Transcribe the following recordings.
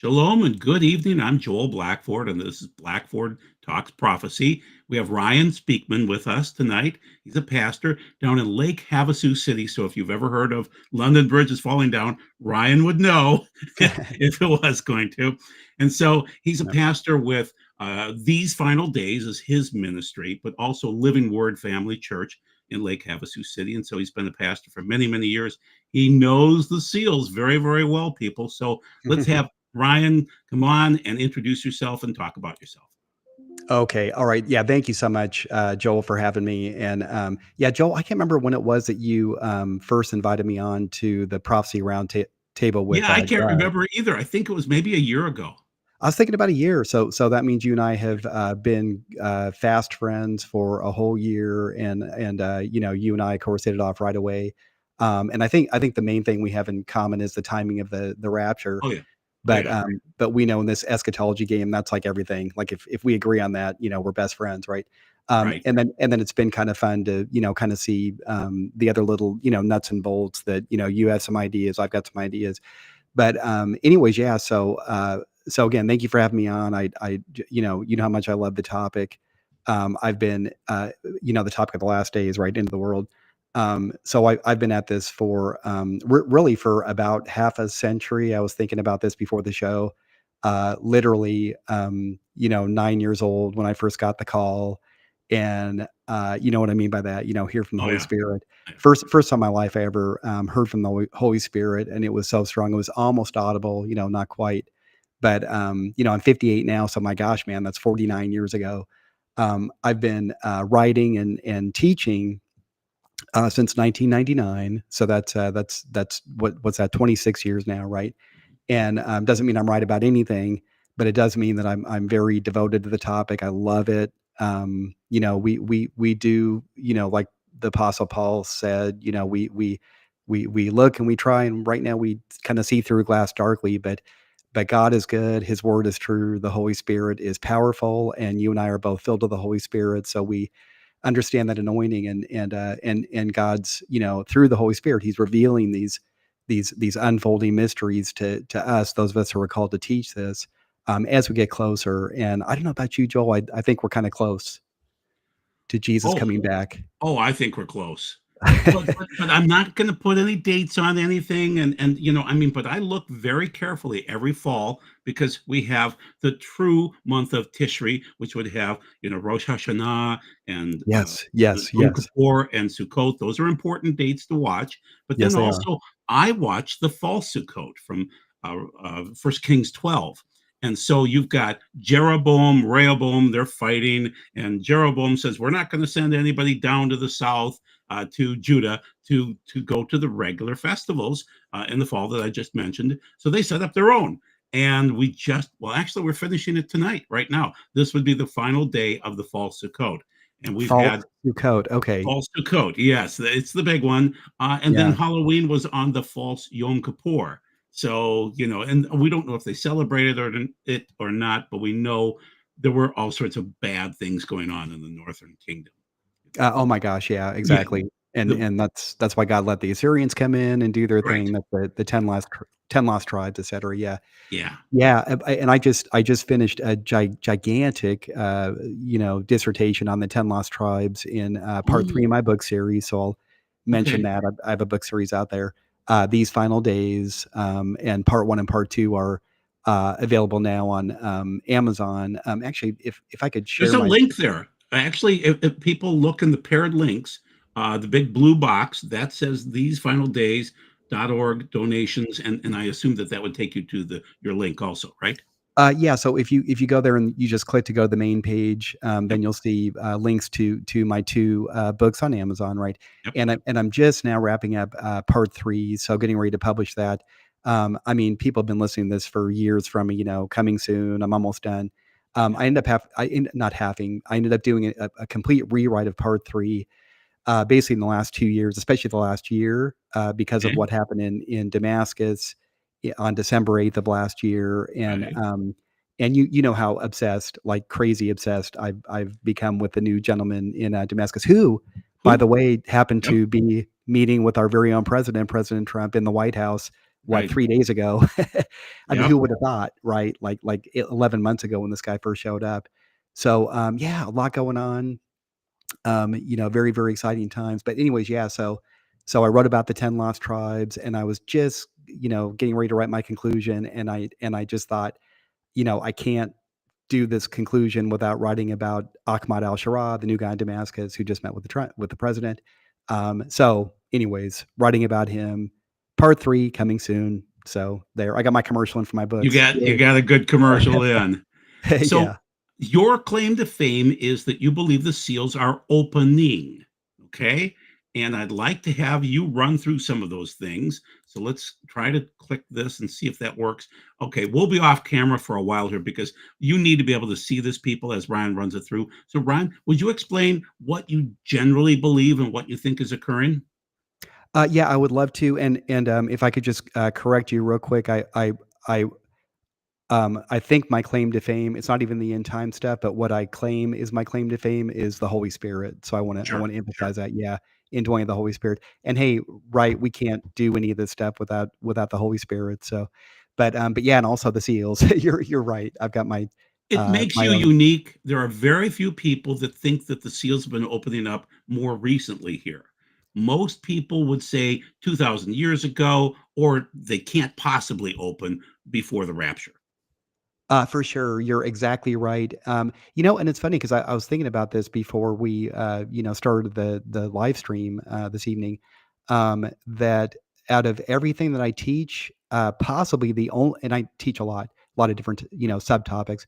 Shalom and good evening. I'm Joel Blackford, and this is Blackford Talks Prophecy. We have Ryan Speakman with us tonight. He's a pastor down in Lake Havasu City. So if you've ever heard of London Bridge is falling down, Ryan would know if it was going to. And so he's a Yep. pastor with These Final Days is his ministry, but also Living Word Family Church in Lake Havasu City. And so he's been a pastor for many, many years. He knows the seals very, very well, people. So let's have Ryan, come on and introduce yourself and talk about yourself. Okay. All right. Yeah. Thank you so much, Joel, for having me. And yeah, Joel, I can't remember when it was that you first invited me on to the Prophecy Table with Yeah, I can't Doug. remember either. I think it was maybe a year ago. I was thinking about a year. So that means you and I have been fast friends for a whole year, and you and I, of course, hit it off right away. And I think the main thing we have in common is the timing of the rapture. Oh yeah. Oh But yeah. we know in this eschatology game, that's like everything. Like if we agree on that, we're best friends, right? Right. And then it's been kind of fun to kind of see the other little nuts and bolts that you have some ideas, I've got some ideas. But anyways, yeah. So again, thank you for having me on. You know how much I love the topic. I've been the topic of the last days, right, into the world. So I've been at this for really for about half a century. I was thinking about this before the show. Literally, 9 years old when I first got the call, and you know what I mean by that. Hear from the Oh Holy yeah. Spirit. Yeah. First time in my life I ever heard from the Holy Spirit, and it was so strong. It was almost audible. Not quite, but I'm 58 now, so my gosh, man, that's 49 years ago. I've been writing and teaching since 1999. So that's what's that, 26 years now, right? And doesn't mean I'm right about anything, but it does mean that I'm very devoted to the topic. I love it. We do, like the Apostle Paul said, we look and we try, and right now we kind of see through a glass darkly, but God is good. His word is true. The Holy Spirit is powerful, and you and I are both filled with the Holy Spirit. So we understand that anointing, and God's, through the Holy Spirit, He's revealing these unfolding mysteries to us, those of us who are called to teach this, as we get closer. And I don't know about you, Joel. I think we're kind of close to Jesus Oh, coming back. oh, I think we're close. But I'm not going to put any dates on anything, and I mean, but I look very carefully every fall because we have the true month of Tishri, which would have Rosh Hashanah and Yes, yes, Yom yes, Kippur and Sukkot. Those are important dates to watch. But yes, then they are. also, I watch the fall Sukkot from First Kings 12. And so you've got Jeroboam, Rehoboam, they're fighting, and Jeroboam says, "We're not going to send anybody down to the south to Judah to go to the regular festivals in the fall that I just mentioned." So they set up their own. And actually, we're finishing it tonight, right now. This would be the final day of the fall Sukkot. And we've False had code. Okay. false Sukkot. Yes, it's the big one. And then Yeah. Halloween was on the false Yom Kippur. So, and we don't know if they celebrated it or not, but we know there were all sorts of bad things going on in the Northern Kingdom. Oh my gosh. Yeah, Yeah. exactly. And The, and that's why God let the Assyrians come in and do their right. thing. That the 10 lost tribes, etc. Yeah. Yeah. Yeah, and I just finished a gigantic, dissertation on the 10 lost tribes in part Oh, 3 of my book series. So I'll mention okay. that I have a book series out there. These final days, and part 1 and part 2 are available now on Amazon. Actually, if I could There's share a my. link there. Actually, if people look in the paired links, the big blue box that says these final days.org donations, and I assume that would take you to your link also, right? Yeah, so if you go there and you just click to go to the main page, Yep. then you'll see links to my 2 books on Amazon, right? Yep. And I'm just now wrapping up part 3, so getting ready to publish that. I mean, people have been listening to this for years from me, coming soon. I'm almost done. Yeah. I ended up doing a complete rewrite of part 3, basically in the last 2 years, especially the last year, because of Okay. what happened in Damascus on December 8th of last year. Right. And you know how obsessed, like crazy obsessed, I've become with the new gentleman in Damascus, who, by Who? the way, happened Yep. to be meeting with our very own president, President Trump, in the White House what, Right. 3 days ago. I mean, Yep. who would have thought, right? Like 11 months ago when this guy first showed up. So yeah, a lot going on. Very, very exciting times. But anyways, yeah, so I wrote about the 10 lost tribes, and I was just, getting ready to write my conclusion, and I just thought, I can't do this conclusion without writing about Ahmad al-Sharaa, the new guy in Damascus who just met with the president. So anyways, writing about him, part 3 coming soon. So there, I got my commercial in for my books. You Yay. got a good commercial in. So Yeah. your claim to fame is that you believe the seals are opening. Okay. And I'd like to have you run through some of those things. So let's try to click this and see if that works. Okay, we'll be off camera for a while here because you need to be able to see this, people, as Ryan runs it through. So Ryan, would you explain what you generally believe and what you think is occurring? Yeah, I would love to. And if I could just correct you real quick, I I think my claim to fame, it's not even the end time stuff, but what I claim is my claim to fame is the Holy Spirit. So I Sure, want to sure. emphasize that, yeah, indwelling the Holy Spirit. And hey, right, we can't do any of this stuff without the Holy Spirit. So, but yeah, and also the seals. You're right. I've got It makes my you own. unique. There are very few people that think that the seals have been opening up more recently here. Most people would say 2,000 years ago, or they can't possibly open before the rapture. For sure, you're exactly right. And it's funny because I was thinking about this before we, started the live stream this evening. That out of everything that I teach, possibly the only, and I teach a lot of different, subtopics.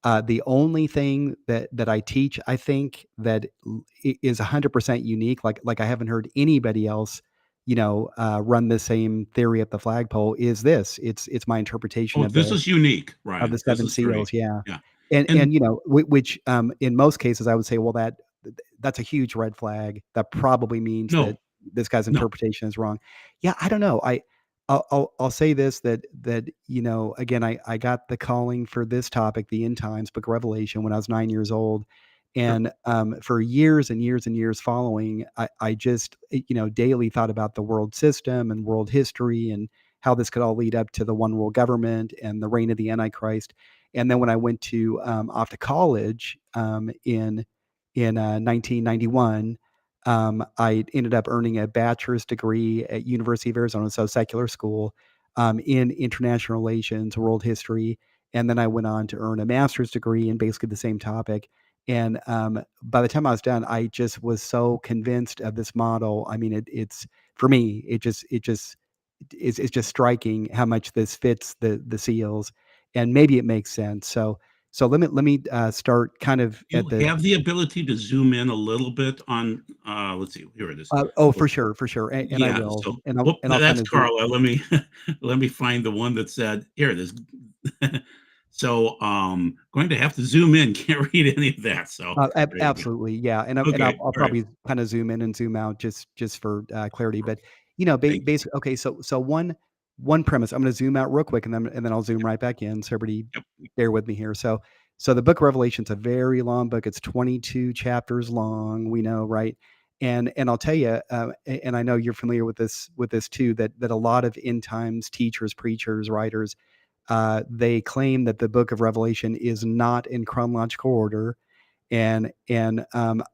The only thing that I teach, I think that is 100% unique. Like I haven't heard anybody else, run the same theory at the flagpole. Is this? It's my interpretation Oh, this is unique, of the Ryan. This 7 is great. seals, yeah. Yeah. And, And which, in most cases, I would say, well, that's a huge red flag. That probably means that no, this guy's no. interpretation is wrong. Yeah, I don't know. I'll say this, that, again, I got the calling for this topic, the end times, Book of Revelation, when I was 9 years old. Sure. And, for years and years and years following, I just, daily thought about the world system and world history and how this could all lead up to the one world government and the reign of the Antichrist. And then when I went to off to college in 1991, I ended up earning a bachelor's degree at University of Arizona, so secular school, in international relations, world history, and then I went on to earn a master's degree in basically the same topic. And by the time I was done, I just was so convinced of this model. I mean, it's for me, it's just striking how much this fits the seals, and maybe it makes sense. So let me start kind of You at the. have the ability to zoom in a little bit on, let's see, here it is. Oh, So, for sure, and I yeah, will, so and I'll whoop, and I'll kind that's of zoom. Carla. Let me let me find the one that said, here it is. So, going to have to zoom in, can't read any of that, so there you go. Absolutely, yeah, and Okay, I'll all right. probably kind of zoom in and zoom out just for clarity. But Thank you. basic. Okay, so one premise. I'm going to zoom out real quick, and then I'll zoom right back in. So everybody, Yep, bear with me here. So the Book of Revelation's a very long book. It's 22 chapters long. We know, right? And I'll tell you, and I know you're familiar with this too. That a lot of end times teachers, preachers, writers, they claim that the Book of Revelation is not in chronological order, and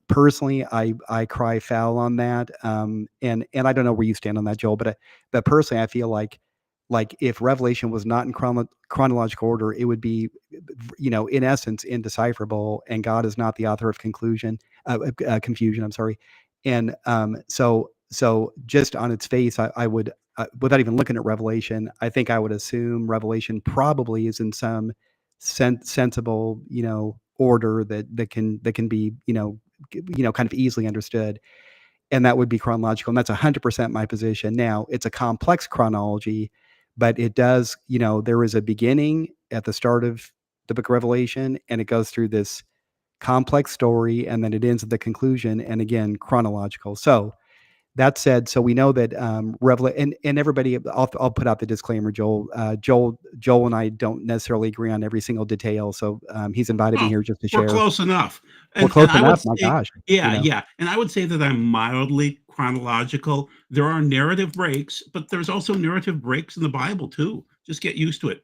personally, I cry foul on that. And I don't know where you stand on that, Joel, but personally, I feel like if Revelation was not in chronological order, it would be, in essence, indecipherable, and God is not the author of confusion. I'm sorry. And so just on its face, I would, without even looking at Revelation, I think I would assume Revelation probably is in some sensible, order that can be, kind of easily understood, and that would be chronological, and that's 100% my position. Now, it's a complex chronology, but it does, there is a beginning at the start of the Book of Revelation, and it goes through this complex story, and then it ends at the conclusion, and again, chronological. So that said, so we know that and everybody, I'll put out the disclaimer, Joel. Joel and I don't necessarily agree on every single detail. So he's invited me Oh, here just to we're share. close enough. We're And close I would enough. My say, gosh, you yeah, know. yeah. And I would say that I'm mildly chronological. There are narrative breaks, but there's also narrative breaks in the Bible too. Just get used to it.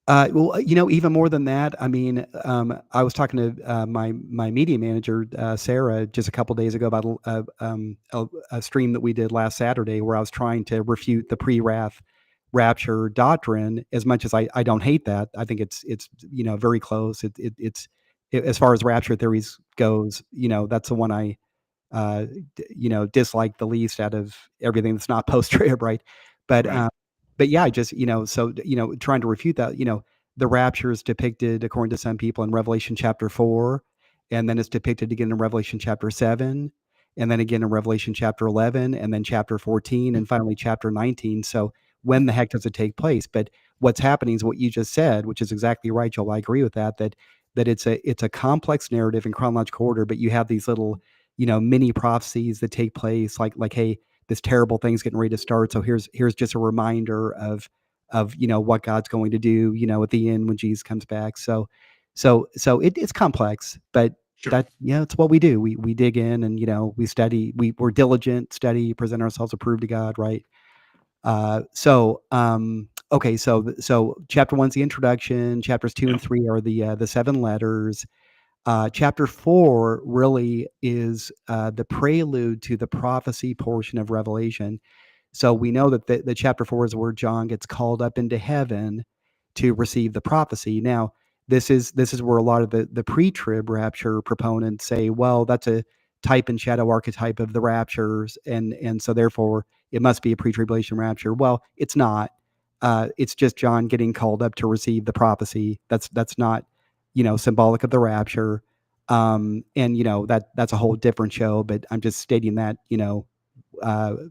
Well, even more than that, I mean, I was talking to my media manager, Sarah, just a couple days ago about a stream that we did last Saturday where I was trying to refute the pre-wrath rapture doctrine. As much as I don't hate that, I think it's very close. As far as rapture theories goes, that's the one I dislike the least out of everything that's not post trib, right? But Right. but yeah, I just so trying to refute that, the rapture is depicted according to some people in Revelation chapter 4, and then it's depicted again in Revelation chapter 7, and then again in Revelation chapter 11, and then chapter 14, and finally chapter 19. So when the heck does it take place? But what's happening is what you just said, which is exactly right, Joel. I agree with that. That it's a complex narrative in chronological order, but you have these little mini prophecies that take place like, hey, this terrible thing's getting ready to start. So here's just a reminder of what God's going to do, at the end when Jesus comes back. It's complex, but Sure. that it's what we do. We dig in and we study, we're diligent, study, present ourselves approved to God, right? Okay, so chapter one's the introduction, chapters two and Yep. three are the seven letters. Chapter 4 really is the prelude to the prophecy portion of Revelation. So we know that the chapter 4 is where John gets called up into heaven to receive the prophecy. Now, this is where a lot of the pre-trib rapture proponents say, well, that's a type and shadow archetype of the raptures, and so therefore it must be a pre-tribulation rapture. Well, it's not. It's just John getting called up to receive the prophecy. That's not symbolic of the rapture. And that's a whole different show, but I'm just stating that,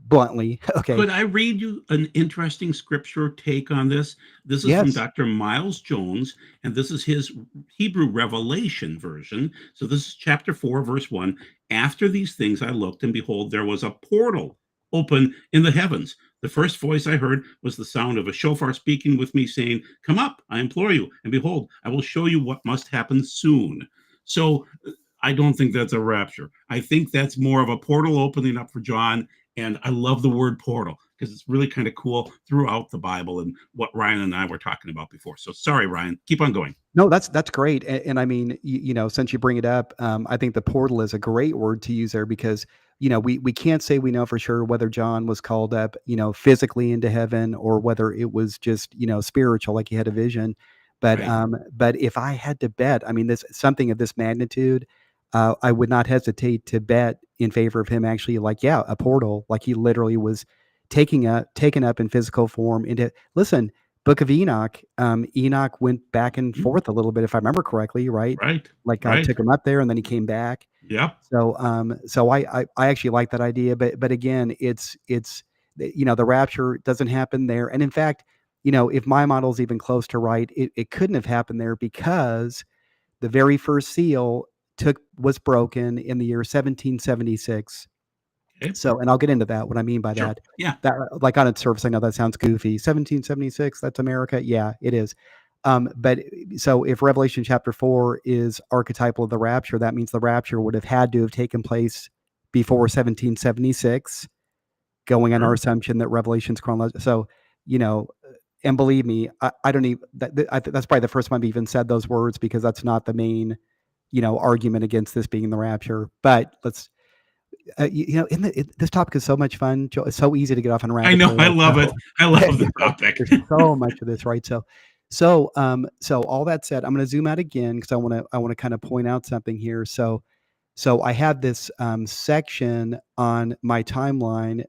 bluntly. Okay. Could I read you an interesting scripture take on this? This is from Yes. Dr. Miles Jones, and this is his Hebrew Revelation version. So this is chapter 4, verse 1. After these things I looked, and behold, there was a portal open in the heavens. The first voice I heard was the sound of a shofar speaking with me, saying, "Come up, I implore you, and behold, I will show you what must happen soon." So I don't think that's a rapture. I think that's more of a portal opening up for John. And I love the word portal because it's really kind of cool throughout the Bible and what Ryan and I were talking about before. So sorry, Ryan, keep on going. No, that's great. And I mean, since you bring it up, I think the portal is a great word to use there because, we can't say we know for sure whether John was called up, physically into heaven or whether it was just, spiritual, like he had a vision. Right. But if I had to bet, I mean, this something of this magnitude, I would not hesitate to bet in favor of him actually, like, yeah, a portal, like he literally was taken up in physical form into, listen, Book of Enoch, Enoch went back and forth a little bit, if I remember correctly, right? Right. Like God Right. took him up there and then he came back. Yep. So I actually like that idea, but again, it's the rapture doesn't happen there. And in fact, if my model is even close to right, it couldn't have happened there because the very first seal was broken in the year 1776. Okay. So, and I'll get into that, what I mean by Sure. that. Yeah. That, like, on its surface, I know that sounds goofy. 1776, that's America? Yeah, it is. But so if Revelation chapter 4 is archetypal of the rapture, that means the rapture would have had to have taken place before 1776, going on our Sure. assumption that Revelation's chronological. So, you know, and believe me, I don't even, that's probably the first time I've even said those words because that's not the main, argument against this being the rapture. But let's, this topic is so much fun. It's so easy to get off on a I rabbit know. I trail. love it. So, I love the topic. there's so much of this, right? So all that said, I'm going to zoom out again because I want to kind of point out something here. So I have this section on my timeline,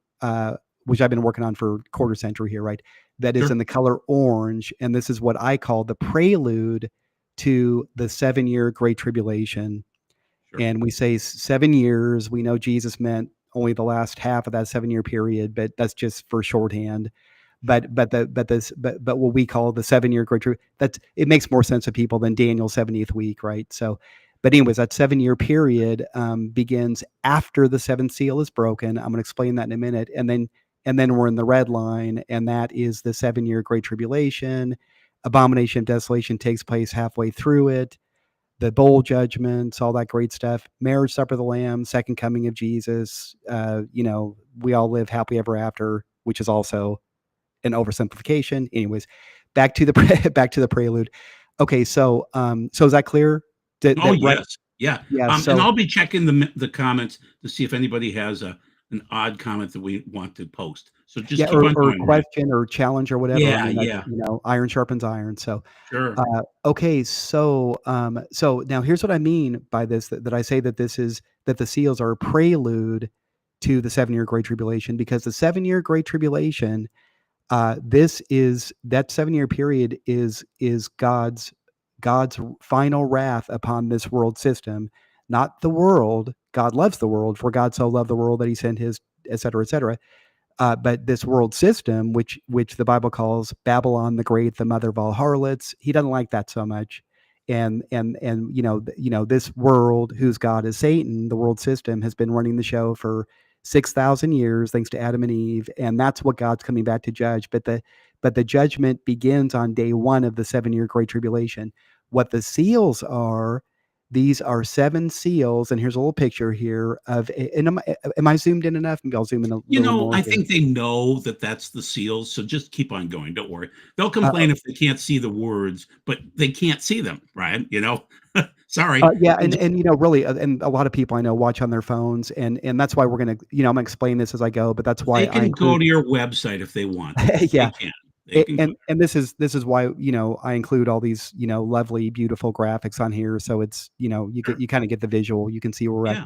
which I've been working on for quarter century here, right? That is Sure. in the color orange, and this is what I call the prelude to the 7-year Great Tribulation. Sure. And we say 7 years. We know Jesus meant only the last half of that 7-year period, but that's just for shorthand. Sure. But what we call the 7-year Great Tribulation, it makes more sense to people than Daniel's 70th week, right? But anyways, that 7-year period begins after the seventh seal is broken. I'm going to explain that in a minute. And then we're in the red line, and that is the 7-year Great Tribulation. Abomination of Desolation takes place halfway through it. The bowl judgments, all that great stuff. Marriage supper of the Lamb, second coming of Jesus. We all live happily ever after, which is also an oversimplification. Anyways, back to the back to the prelude. Okay, so is that clear? Oh Right? yes, yeah. Yeah. And So I'll be checking the comments to see if anybody has an odd comment that we want to post. So just yeah, keep on or going, Ryan. question or challenge or whatever. I Yeah, mean, that's yeah, iron sharpens iron. So sure. okay, so now here's what I mean by this, that I say that that the seals are a prelude to the 7-year Great Tribulation, because the 7-year Great Tribulation, this is that 7-year period is God's final wrath upon this world system, not the world. God loves the world, for God so loved the world that he sent his, et cetera, et cetera. But this world system, which the Bible calls Babylon the Great, the mother of all harlots, he doesn't like that so much. And this world, whose god is Satan, the world system has been running the show for 6,000 years, thanks to Adam and Eve, and that's what God's coming back to judge. But the judgment begins on day one of the 7-year Great Tribulation. What the seals are, these are 7 seals, and here's a little picture here of. And am I zoomed in enough? Maybe I'll zoom in a little more I here. think they know that that's the seals, so just keep on going. Don't worry. They'll Uh, complain if they can't see the words, but they can't see them, Ryan. Sorry. yeah, and really, and a lot of people I know watch on their phones, and that's why we're gonna, I'm gonna explain this as I go, but that's why They I can go include. to your website if they want to. They Yeah, can. They can go. and this is why I include all these lovely, beautiful graphics on here, so it's Sure. you kind of get the visual, you can see where we're at. Yeah.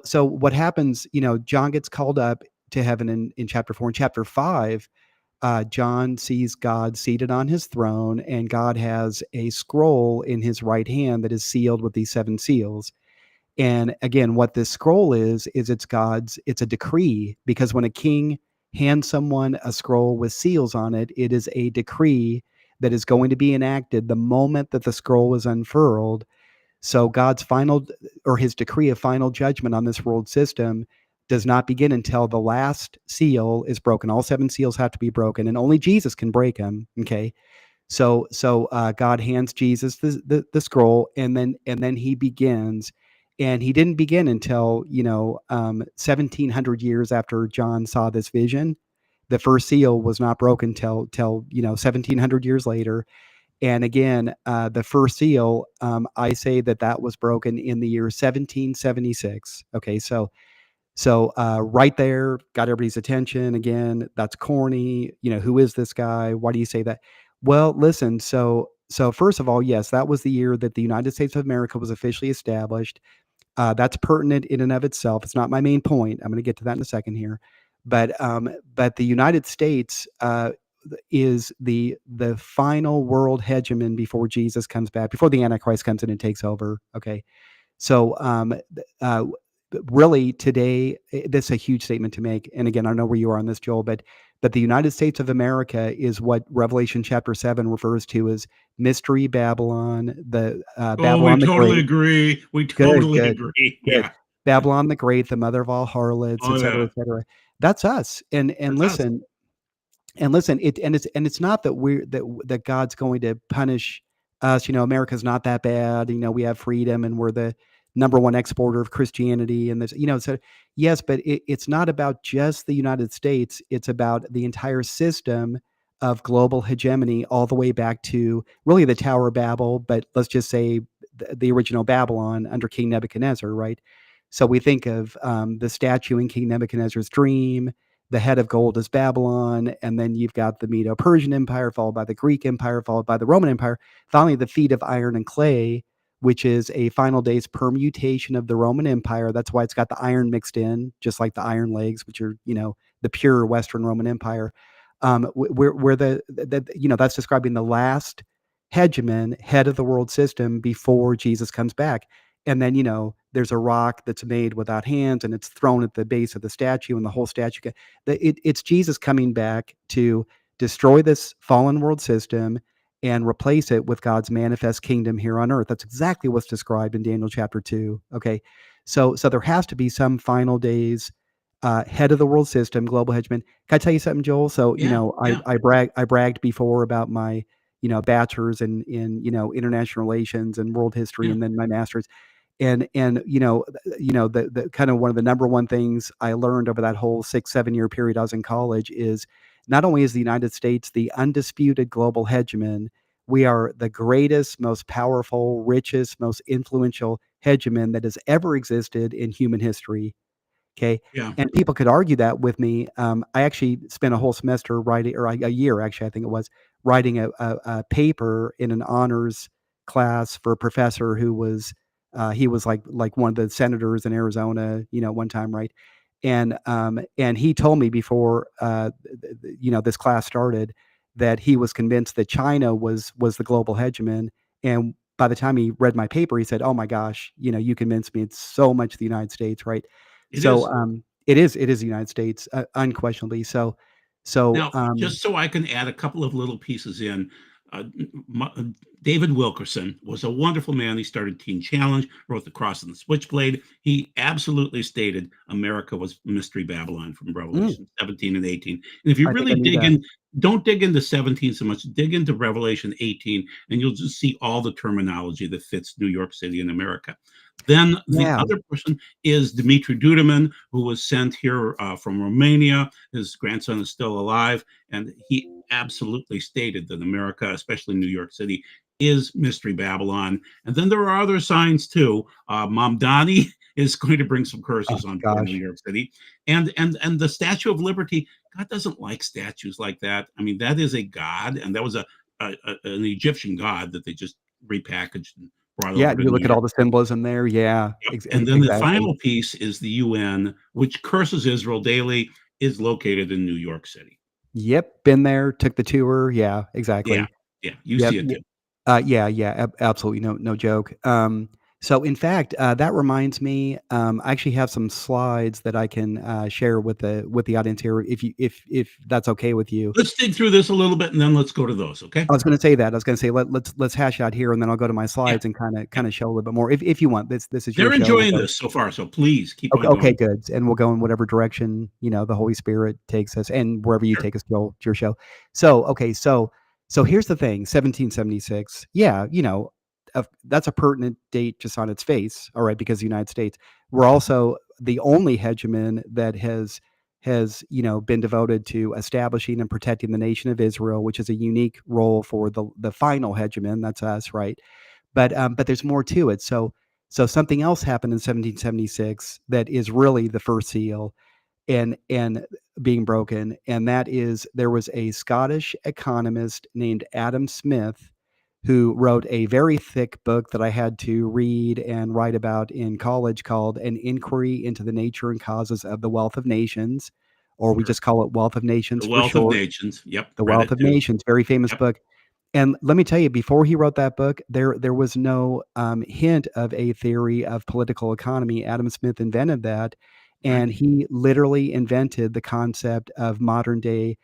So what happens? John gets called up to heaven in chapter 4. In chapter 5, John sees God seated on his throne, and God has a scroll in his right hand that is sealed with these 7 seals. And again, what this scroll is it's a decree, because when a king hands someone a scroll with seals on it, it is a decree that is going to be enacted the moment that the scroll is unfurled. So God's final, or his decree of final judgment on this world system, does not begin until the last seal is broken. All 7 seals have to be broken, and only Jesus can break them. Okay, so God hands Jesus the scroll, and then he begins, and he didn't begin until 1,700 years after John saw this vision. The first seal was not broken till 1,700 years later. And again, the first seal, I say that was broken in the year 1776. Okay, so right there, got everybody's attention. Again, that's corny. Who is this guy? Why do you say that? Well, listen. So first of all, yes, that was the year that the United States of America was officially established. That's pertinent in and of itself. It's not my main point. I'm going to get to that in a second here. But the United States is the final world hegemon before Jesus comes back, before the Antichrist comes in and takes over. Okay, so really today, this is a huge statement to make. And again, I don't know where you are on this, Joel, but the United States of America is what Revelation chapter 7 refers to as Mystery Babylon, the Oh, we Babylon the totally Great. agree. We Good, totally good, agree. good. Yeah. Babylon the Great, the mother of all harlots, Oh et cetera, yeah. et cetera. That's us. And That's us. listen, it's not that that God's going to punish us. America's not that bad. We have freedom, and we're the number one exporter of Christianity. And this, so yes, but it's not about just the United States. It's about the entire system of global hegemony, all the way back to really the Tower of Babel. But let's just say the original Babylon under King Nebuchadnezzar, right? So we think of the statue in King Nebuchadnezzar's dream. The head of gold is Babylon, and then you've got the Medo-Persian Empire, followed by the Greek Empire, followed by the Roman Empire. Finally, the feet of iron and clay, which is a final days permutation of the Roman Empire. That's why it's got the iron mixed in, just like the iron legs, which are the pure Western Roman Empire. Where that's describing the last hegemon, head of the world system before Jesus comes back. And then there's a rock that's made without hands, and it's thrown at the base of the statue, and the whole statue. It's Jesus coming back to destroy this fallen world system and replace it with God's manifest kingdom here on earth. That's exactly what's described in Daniel chapter 2. Okay. So there has to be some final days head of the world system, global hegemon. Can I tell you something, Joel? So, Yeah, yeah, I bragged before about my, bachelor's in, international relations and world history, yeah. and then my master's. And the kind of one of the number one things I learned over that whole 6-7 year period I was in college is not only is the United States the undisputed global hegemon, we are the greatest, most powerful, richest, most influential hegemon that has ever existed in human history. Okay. Yeah. And people could argue that with me. I actually spent a whole semester writing, or a year actually, I think it was, writing a paper in an honors class for a professor who was, he was like one of the senators in Arizona, one time, right? And he told me before, this class started, that he was convinced that China was the global hegemon. And by the time he read my paper, he said, "Oh my gosh, you convinced me. It's so much the United States, right?" It So, is. it is the United States, unquestionably. So, Now, just so I can add a couple of little pieces in, uh, David Wilkerson was a wonderful man. He started Teen Challenge, wrote The Cross and the Switchblade. He absolutely stated America was Mystery Babylon from mm, Revelation 17 and 18. And if you I think really I knew dig that. in, don't dig into 17 so much, dig into Revelation 18, and you'll just see all the terminology that fits New York City and America. Then the Yeah. other person is Dmitry Duduman, who was sent here from Romania. His grandson is still alive, and he absolutely stated that America, especially New York City, is Mystery Babylon. And then there are other signs too. Mamdani is going to bring some Oh curses on poor New gosh. York City, and the Statue of Liberty. God doesn't like statues like that. I mean, that is a god, and that was an Egyptian god that they just repackaged and brought Yeah, over to you New look at all York. the symbolism there. Yeah, Yep. And then the exactly. final piece is the UN, which curses Israel daily, is located in New York City. Yep, been there, took the tour. Yeah, Yeah, exactly. yeah, you Yep. see it too. Yeah, yeah, absolutely, no joke. So in fact, that reminds me, I actually have some slides that I can share with the audience here, if that's okay with you. Let's dig through this a little bit, and then let's go to those. Okay? I was gonna say that. I was gonna say let's hash out here, and then I'll go to my Yeah, slides and kinda yeah. kinda show a little bit more if you want. This is your They're show. We'll enjoying go. this so far, so please keep Okay, on okay, going. good. And we'll go in whatever direction, the Holy Spirit takes us, and wherever you Sure. take us, Joel, it's your show. So, okay, so here's the thing, 1776. Yeah, that's a pertinent date just on its face, all right, because the United States. We're also the only hegemon that has, been devoted to establishing and protecting the nation of Israel, which is a unique role for the final hegemon, that's us, right? But there's more to it. So something else happened in 1776 that is really the first seal and being broken, and that is there was a Scottish economist named Adam Smith who wrote a very thick book that I had to read and write about in college called An Inquiry into the Nature and Causes of the Wealth of Nations, or we Sure. just call it Wealth of Nations The for Wealth of short. Nations. Yep, The read Wealth it of too. Nations, very famous Yep, book. And let me tell you, before he wrote that book, there was no hint of a theory of political economy. Adam Smith invented that, right. and he literally invented the concept of modern day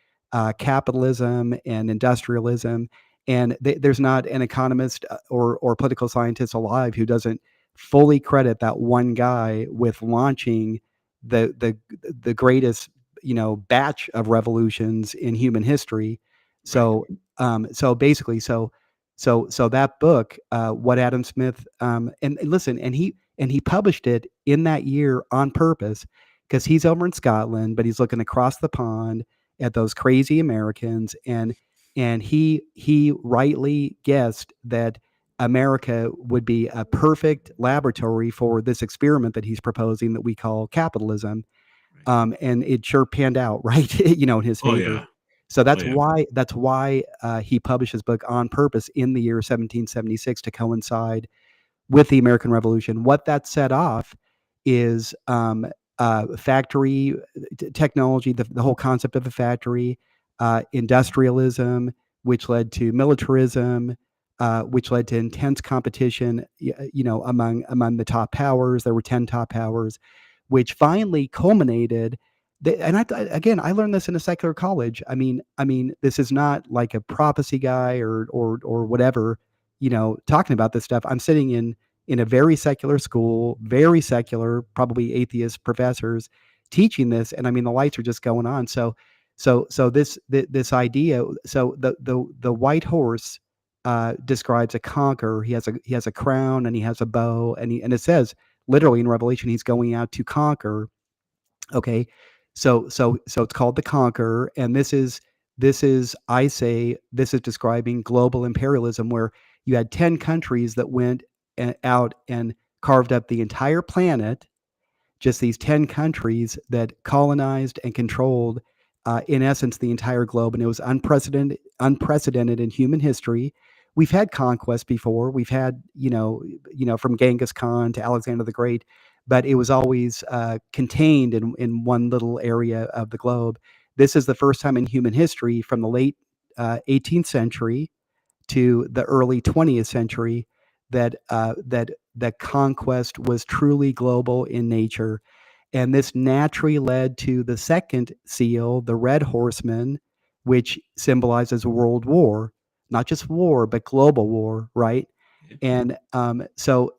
capitalism and industrialism. And there's not an economist or political scientist alive who doesn't fully credit that one guy with launching the greatest batch of revolutions in human history. Right. So basically, so that book, what Adam Smith, and listen, and he published it in that year on purpose because he's over in Scotland, but he's looking across the pond at those crazy Americans, and he rightly guessed that America would be a perfect laboratory for this experiment that he's proposing that we call capitalism, Right. and it sure panned out, right? In his Oh favor. yeah. So Oh that's yeah. why he published his book on purpose in the year 1776 to coincide with the American Revolution. What that set off is factory technology, the whole concept of a factory, industrialism, which led to militarism, which led to intense competition, among the top powers. There were 10 top powers, which finally culminated And again, I learned this in a secular college. I mean, this is not like a prophecy guy or whatever, talking about this stuff. I'm sitting in a very secular school, very secular, probably atheist professors teaching this, and I mean, the lights are just going on. So this idea. So the white horse describes a conqueror. He has a crown and he has a bow, and it says literally in Revelation he's going out to conquer. Okay. So it's called the Conqueror, and this is I say this is describing global imperialism, where you had 10 countries that went out and carved up the entire planet, just these 10 countries that colonized and controlled, in essence, the entire globe. And it was unprecedented in human history. We've had conquest before. We've had, from Genghis Khan to Alexander the Great, but it was always contained in one little area of the globe. This is the first time in human history, from the late 18th century to the early 20th century, that conquest was truly global in nature. And this naturally led to the second seal, the Red Horseman, which symbolizes world war, not just war, but global war, right? Okay. And so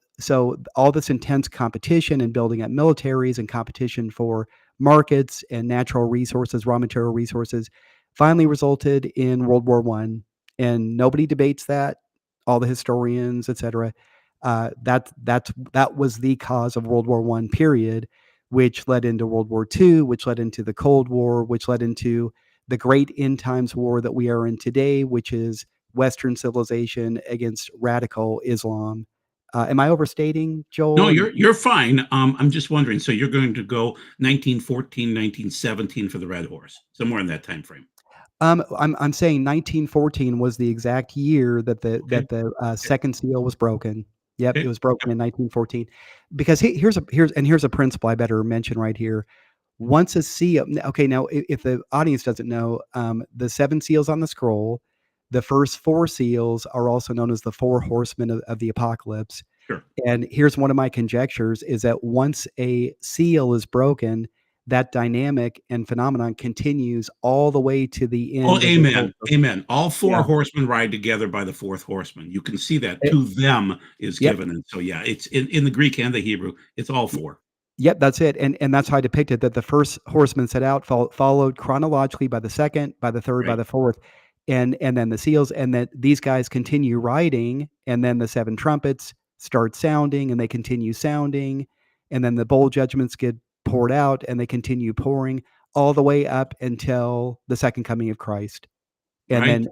all this intense competition and building up militaries and competition for markets and natural resources, raw material resources, finally resulted in World War One. And nobody debates that. All the historians, etc. That was the cause of World War One. Period, which led into World War Two, which led into the Cold War, which led into the great end times war that we are in today, which is Western civilization against radical Islam. Am I overstating, No, Joel? you're fine. I'm just wondering. So you're going to go 1914, 1917 for the Red Horse, somewhere in that time frame. I'm saying 1914 was the exact year that the Okay. that the Okay. second seal was broken. Yep, it Okay. was broken Yep. in 1914. Because here's a principle I better mention right here. Once a seal, okay, now if the audience doesn't know, the seven seals on the scroll, the first four seals are also known as the four horsemen of the apocalypse. Sure. And here's one of my conjectures, is that once a seal is broken, that dynamic and phenomenon continues all the way to the Oh, end of the amen. culture. Amen. All four Yeah. horsemen ride together by the fourth horseman. You can see that It, to them is yep. given. And so, yeah, it's in the Greek and the Hebrew, it's all four. Yep, that's it, and that's how I depict it, that the first horseman set out, followed chronologically by the second, by the third, by Right. the fourth, and then the seals, and that these guys continue riding, and then the seven trumpets start sounding, and they continue sounding, and then the bowl judgments get poured out, and they continue pouring all the way up until the second coming of Christ. And Right. then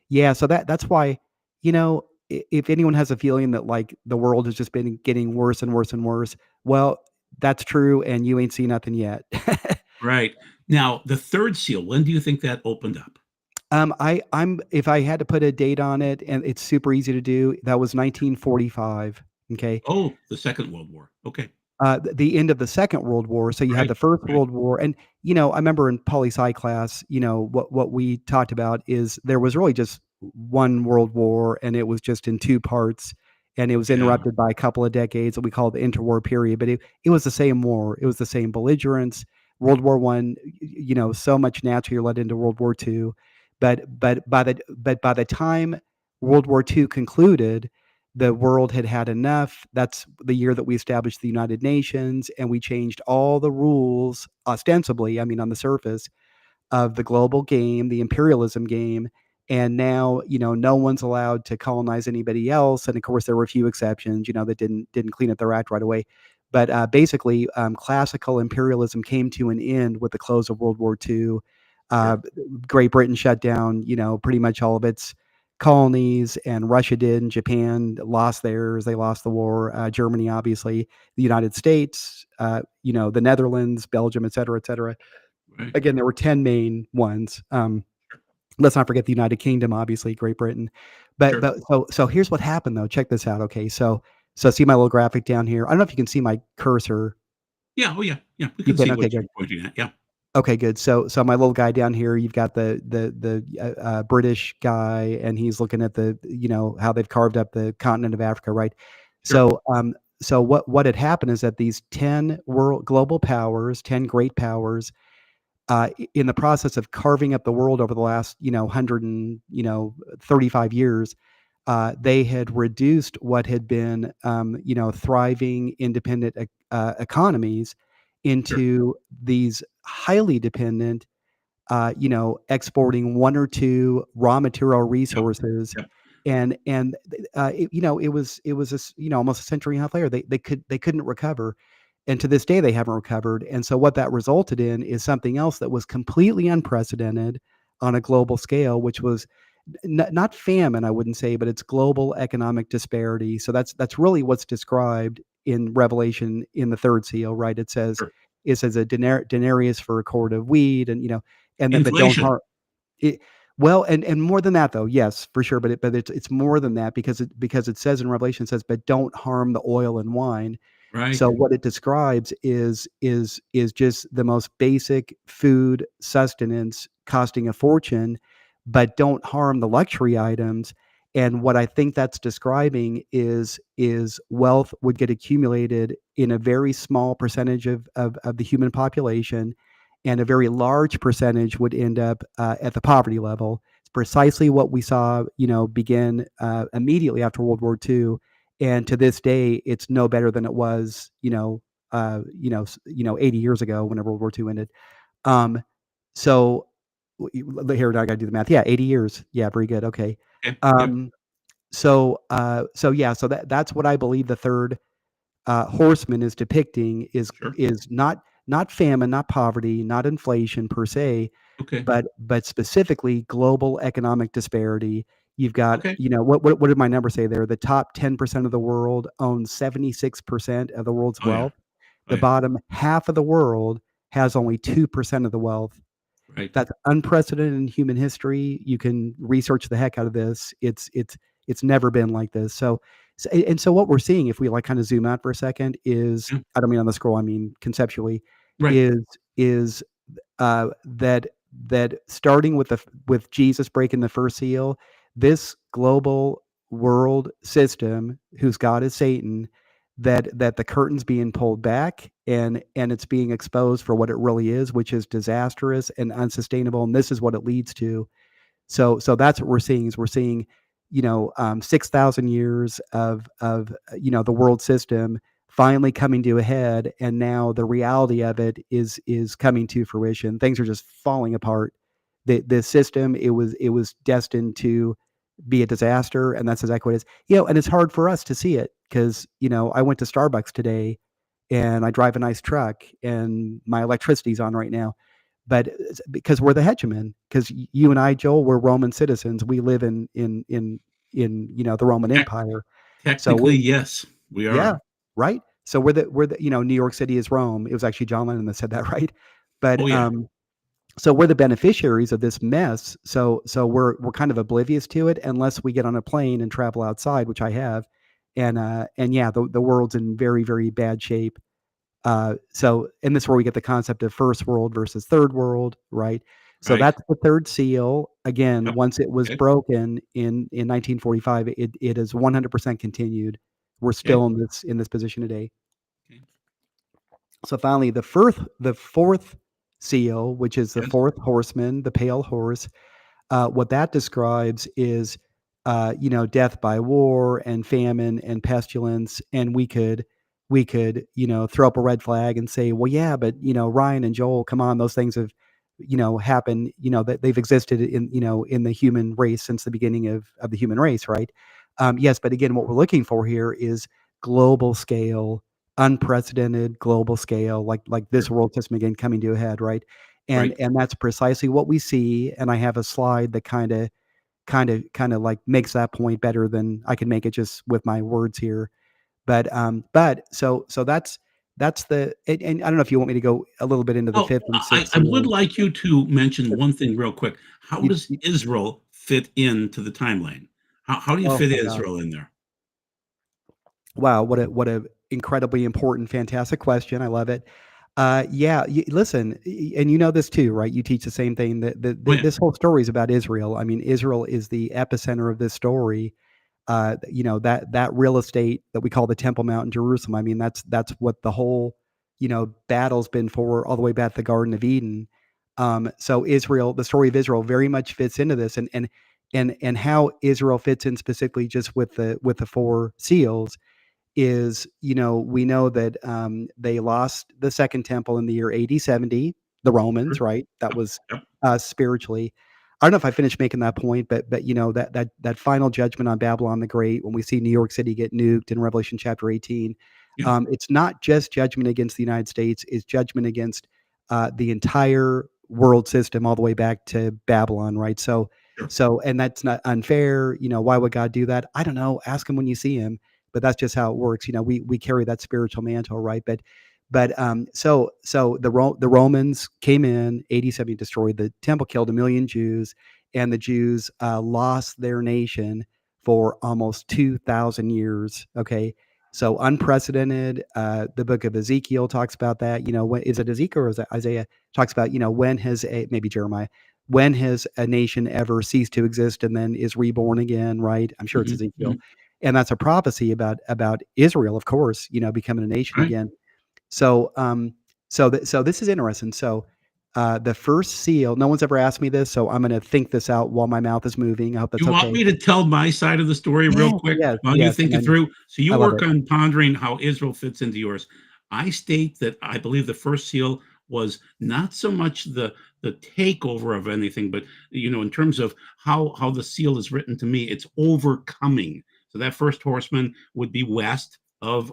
yeah, so that's why, if anyone has a feeling that, like, the world has just been getting worse and worse and worse, well, that's true, and you ain't seen nothing yet. Right. Now, the third seal, when do you think that opened up? I'm if I had to put a date on it, and it's super easy to do, that was 1945, okay? Oh, the Second World War. Okay. The end of the Second World War. So you had Right. the First Right. World War, and I remember in poli sci class, what we talked about is there was really just one World War, and it was just in two parts, and it was Yeah. interrupted by a couple of decades that we call the interwar period. But it was the same war. It was the same belligerence. World War One, so much naturally led into World War Two, but by the time World War Two concluded, the world had had enough. That's the year that we established the United Nations, and we changed all the rules, ostensibly, I mean, on the surface, of the global game, the imperialism game. And now, no one's allowed to colonize anybody else. And of course, there were a few exceptions, that didn't clean up their act right away. But basically, classical imperialism came to an end with the close of World War II. Uh, Sure. Great Britain shut down, pretty much all of its colonies, and Russia did, and Japan lost theirs. They lost the war. Germany, obviously, the United States, the Netherlands, Belgium, et cetera, et cetera. Right. Again, there were 10 main ones. Let's not forget the United Kingdom, obviously, Great Britain. But Sure. but so here's what happened though. Check this out. Okay, so see my little graphic down here. I don't know if you can see my cursor. Yeah. Oh, yeah. Yeah. We You can can. see Okay, what you're good. pointing at. Yeah. Okay, good. So my little guy down here, you've got the British guy, and he's looking at how they've carved up the continent of Africa, right? Sure. So what had happened is that these 10 world global powers, 10 great powers, in the process of carving up the world over the last 35 years, they had reduced what had been thriving independent economies Sure. into these highly dependent, exporting one or two raw material Yep. resources. Yep. It was almost a century and a half later, they couldn't recover, and to this day they haven't recovered. And so what that resulted in is something else that was completely unprecedented on a global scale, which was not famine, I wouldn't say, but it's global economic disparity. So that's really what's described in Revelation in the third seal, right? Sure. It says a denarius for a quart of wheat, and and that, but don't Inflation. harm it. Well, and more than that, though, yes, for sure, but it's more than that, because it says in Revelation, it says, but don't harm the oil and wine. Right. So what it describes is just the most basic food sustenance costing a fortune, but don't harm the luxury items. And what I think that's describing is wealth would get accumulated in a very small percentage of the human population, and a very large percentage would end up at the poverty level. It's precisely what we saw, begin immediately after World War II, and to this day, it's no better than it was, 80 years ago, whenever World War II ended. Um, so here, I got to do the math. Yeah, 80 years. Yeah, very good. Okay. Okay. Yep. Um, so yeah, so that's what I believe the third horseman is depicting, Sure. is not famine, not poverty, not inflation per se, Okay. but specifically global economic disparity. You've got, Okay. what did my number say there? The top 10% of the world owns 76% of the world's Oh yeah. wealth. Oh The yeah. bottom half of the world has only 2% of the wealth. Right. That's unprecedented in human history. You can research the heck out of this. It's never been like this. So what we're seeing, if we like kind of zoom out for a second, is, Yeah. I don't mean on the scroll, I mean conceptually, Right. is that starting with Jesus breaking the first seal, this global world system, whose god is Satan, that the curtain's being pulled back, and it's being exposed for what it really is, which is disastrous and unsustainable, and this is what it leads to. So that's what we're seeing, 6,000 years of the world system finally coming to a head, and now the reality of it is coming to fruition. Things are just falling apart. The system, it was destined to be a disaster, and that's exactly what it is. And it's hard for us to see it, because I went to Starbucks today, and I drive a nice truck, and my electricity's on right now. But because we're the hegemon, because you and I, Joel, we're Roman citizens. We live in the Roman Tec- Empire. So Technically, yes, we yeah, are. right. So we're the New York City is Rome. It was actually John Lennon that said that, right? Oh But yeah. so we're the beneficiaries of this mess. So we're kind of oblivious to it, unless we get on a plane and travel outside, which I have. And yeah, the world's in very, very bad shape. And this is where we get the concept of first world versus third world, right? So Right. that's the third seal. Again, Yep. once it was Okay. broken in 1945, it is 100% continued. We're Okay. still in this position today. Okay. So finally, the fourth seal, which is the Yes. fourth horseman, the pale horse, what that describes is, death by war and famine and pestilence. And we could throw up a red flag and say, well, yeah, but Ryan and Joel, come on, those things have happened. That they've existed in the human race since the beginning of the human race, right? Yes, but again, what we're looking for here is global scale, unprecedented global scale, like this Sure. world system again coming to a head, right? and Right. and that's precisely what we see. And I have a slide that kind of like makes that point better than I can make it just with my words here. But that's and I don't know if you want me to go a little bit into the Well, fifth and I, sixth I would seals. like you to mention Sure. one thing real quick. How You, does you, Israel fit into the timeline? How do you oh fit my gosh. Israel in there? Wow, what a incredibly important, fantastic question. I love it. Yeah, listen, and you know this too, right? You teach the same thing. Oh yeah. This whole story is about Israel. I mean, Israel is the epicenter of this story. That real estate that we call the Temple Mount in Jerusalem. I mean, that's what the whole battle's been for, all the way back to the Garden of Eden. So Israel, the story of Israel, very much fits into this, and how Israel fits in specifically just with the four seals is, we know that they lost the second temple in the year AD 70, the Romans, right? That Yep, was yep, spiritually. I don't know if I finished making that point, but that final judgment on Babylon the Great, when we see New York City get nuked in Revelation chapter 18, yep, it's not just judgment against the United States; it's judgment against the entire world system, all the way back to Babylon, right? sure. And that's not unfair. Why would God do that? I don't know. Ask him when you see him, but that's just how it works. We carry that spiritual mantle, right? So the Romans came in 87, destroyed the temple, killed 1 million Jews, and the Jews lost their nation for almost 2,000 years. Okay, so unprecedented. The book of Ezekiel talks about that. When is it Ezekiel or is it Isaiah? Talks about when has maybe Jeremiah. When has a nation ever ceased to exist and then is reborn again? Right? I'm sure it's Hmm. Ezekiel, Hmm. and that's a prophecy about Israel, of course, becoming a nation Right. again. So, so this is interesting. So, the first seal. No one's ever asked me this, so I'm going to think this out while my mouth is moving. I hope that's You want okay. me to tell my side of the story real Yes, quick yes, while you yes. think And it then through? So you I love work it. on pondering how Israel fits into yours. I state that I believe the first seal was not so much the takeover of anything, but in terms of how the seal is written to me, it's overcoming. So that first horseman would be west of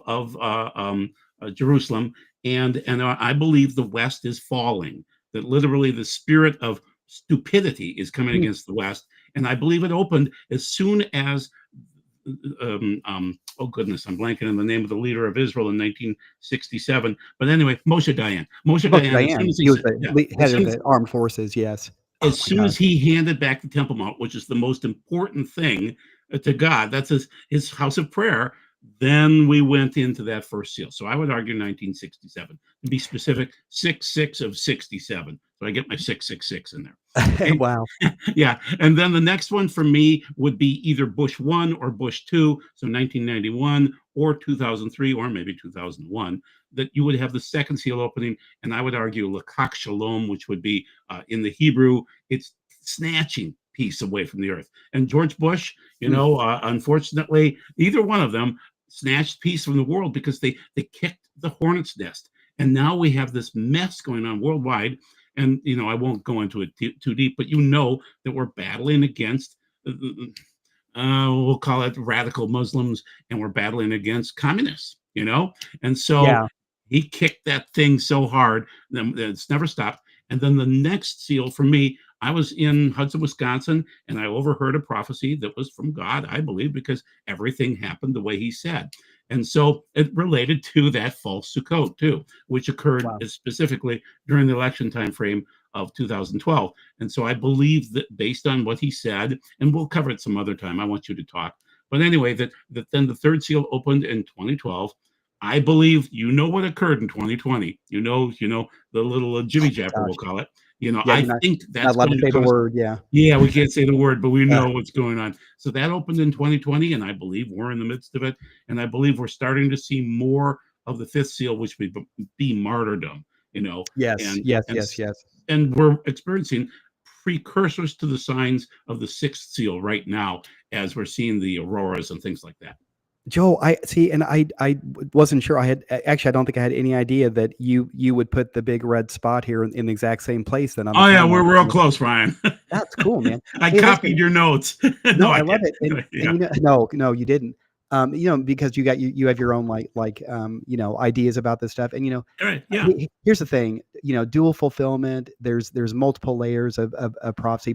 Jerusalem, and I believe the west is falling. That literally the spirit of stupidity is coming Hmm. against the west, and I believe it opened as soon as oh goodness, I'm blanking on the name of the leader of Israel in 1967. But anyway, Moshe Dayan. Moshe Moshe Dayan. As soon Dayan. as he He was said, the yeah, head of the armed forces. Yes. Oh as my soon gosh. as he handed back the Temple Mount, which is the most important thing to God, that's his house of prayer. Then we went into that first seal. So I would argue 1967 to be specific, 6/6 of 67. So I get my 666 in there. Okay. Wow. Yeah. And then the next one for me would be either Bush 1 or Bush 2, so 1991 or 2003 or maybe 2001, that you would have the second seal opening. And I would argue Lakak Shalom, which would be in the Hebrew, it's snatching peace away from the earth. And George Bush, Hmm. unfortunately, either one of them snatched peace from the world because they kicked the hornet's nest. And now we have this mess going on worldwide, and I won't go into it too deep, but that we're battling against we'll call it radical Muslims, and we're battling against communists, and so Yeah. he kicked that thing so hard that it's never stopped. And then the next seal for me, I was in Hudson, Wisconsin, and I overheard a prophecy that was from God, I believe, because everything happened the way he said. And so it related to that false Sukkot too, which occurred Wow. specifically during the election time frame of 2012. And so I believe that based on what he said, and we'll cover it some other time. I want you to talk. But anyway, that then the third seal opened in 2012. I believe what occurred in 2020. The little jibby jabber, we'll Gosh. call it. Yeah. I You're not think not that's allowed to going to say the cause. word. Yeah. Yeah, we can't say the word, but we Uh, know what's going on. So that opened in 2020, and I believe we're in the midst of it. And I believe we're starting to see more of the fifth seal, which would be martyrdom. You know, yes. and Yes. and Yes. Yes. and we're experiencing precursors to the signs of the sixth seal right now, as we're seeing the auroras and things like that. Joe, I see, and I wasn't sure. Actually, I don't think I had any idea that you would put the big red spot here in the exact same place then on the Oh yeah, timeline. we're real close, Ryan. That's cool, man. I Hey, listen, copied your notes. No, no, I I love did. it, and Yeah. no, you didn't. Because you have your own ideas about this stuff, and All right. Yeah. here's the thing, dual fulfillment. There's multiple layers of prophecy,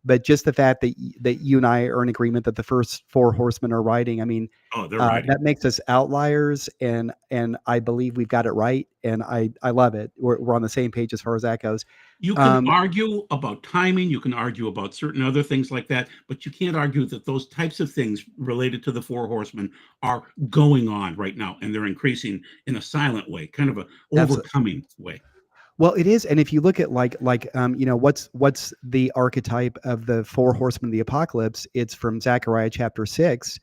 but just the fact that you and I are in agreement that the first four horsemen are riding. I mean, Oh, they're riding. that makes us outliers, and I believe we've got it right, and I love it. We're on the same page as far as that goes. You can Um, argue about timing, you can argue about certain other things like that, but you can't argue that those types of things related to the four horsemen are going on right now, and they're increasing in a silent way, kind of a that's overcoming way. Well, it is, and if you look at what's the archetype of the four horsemen of the apocalypse? It's from Zechariah chapter 6,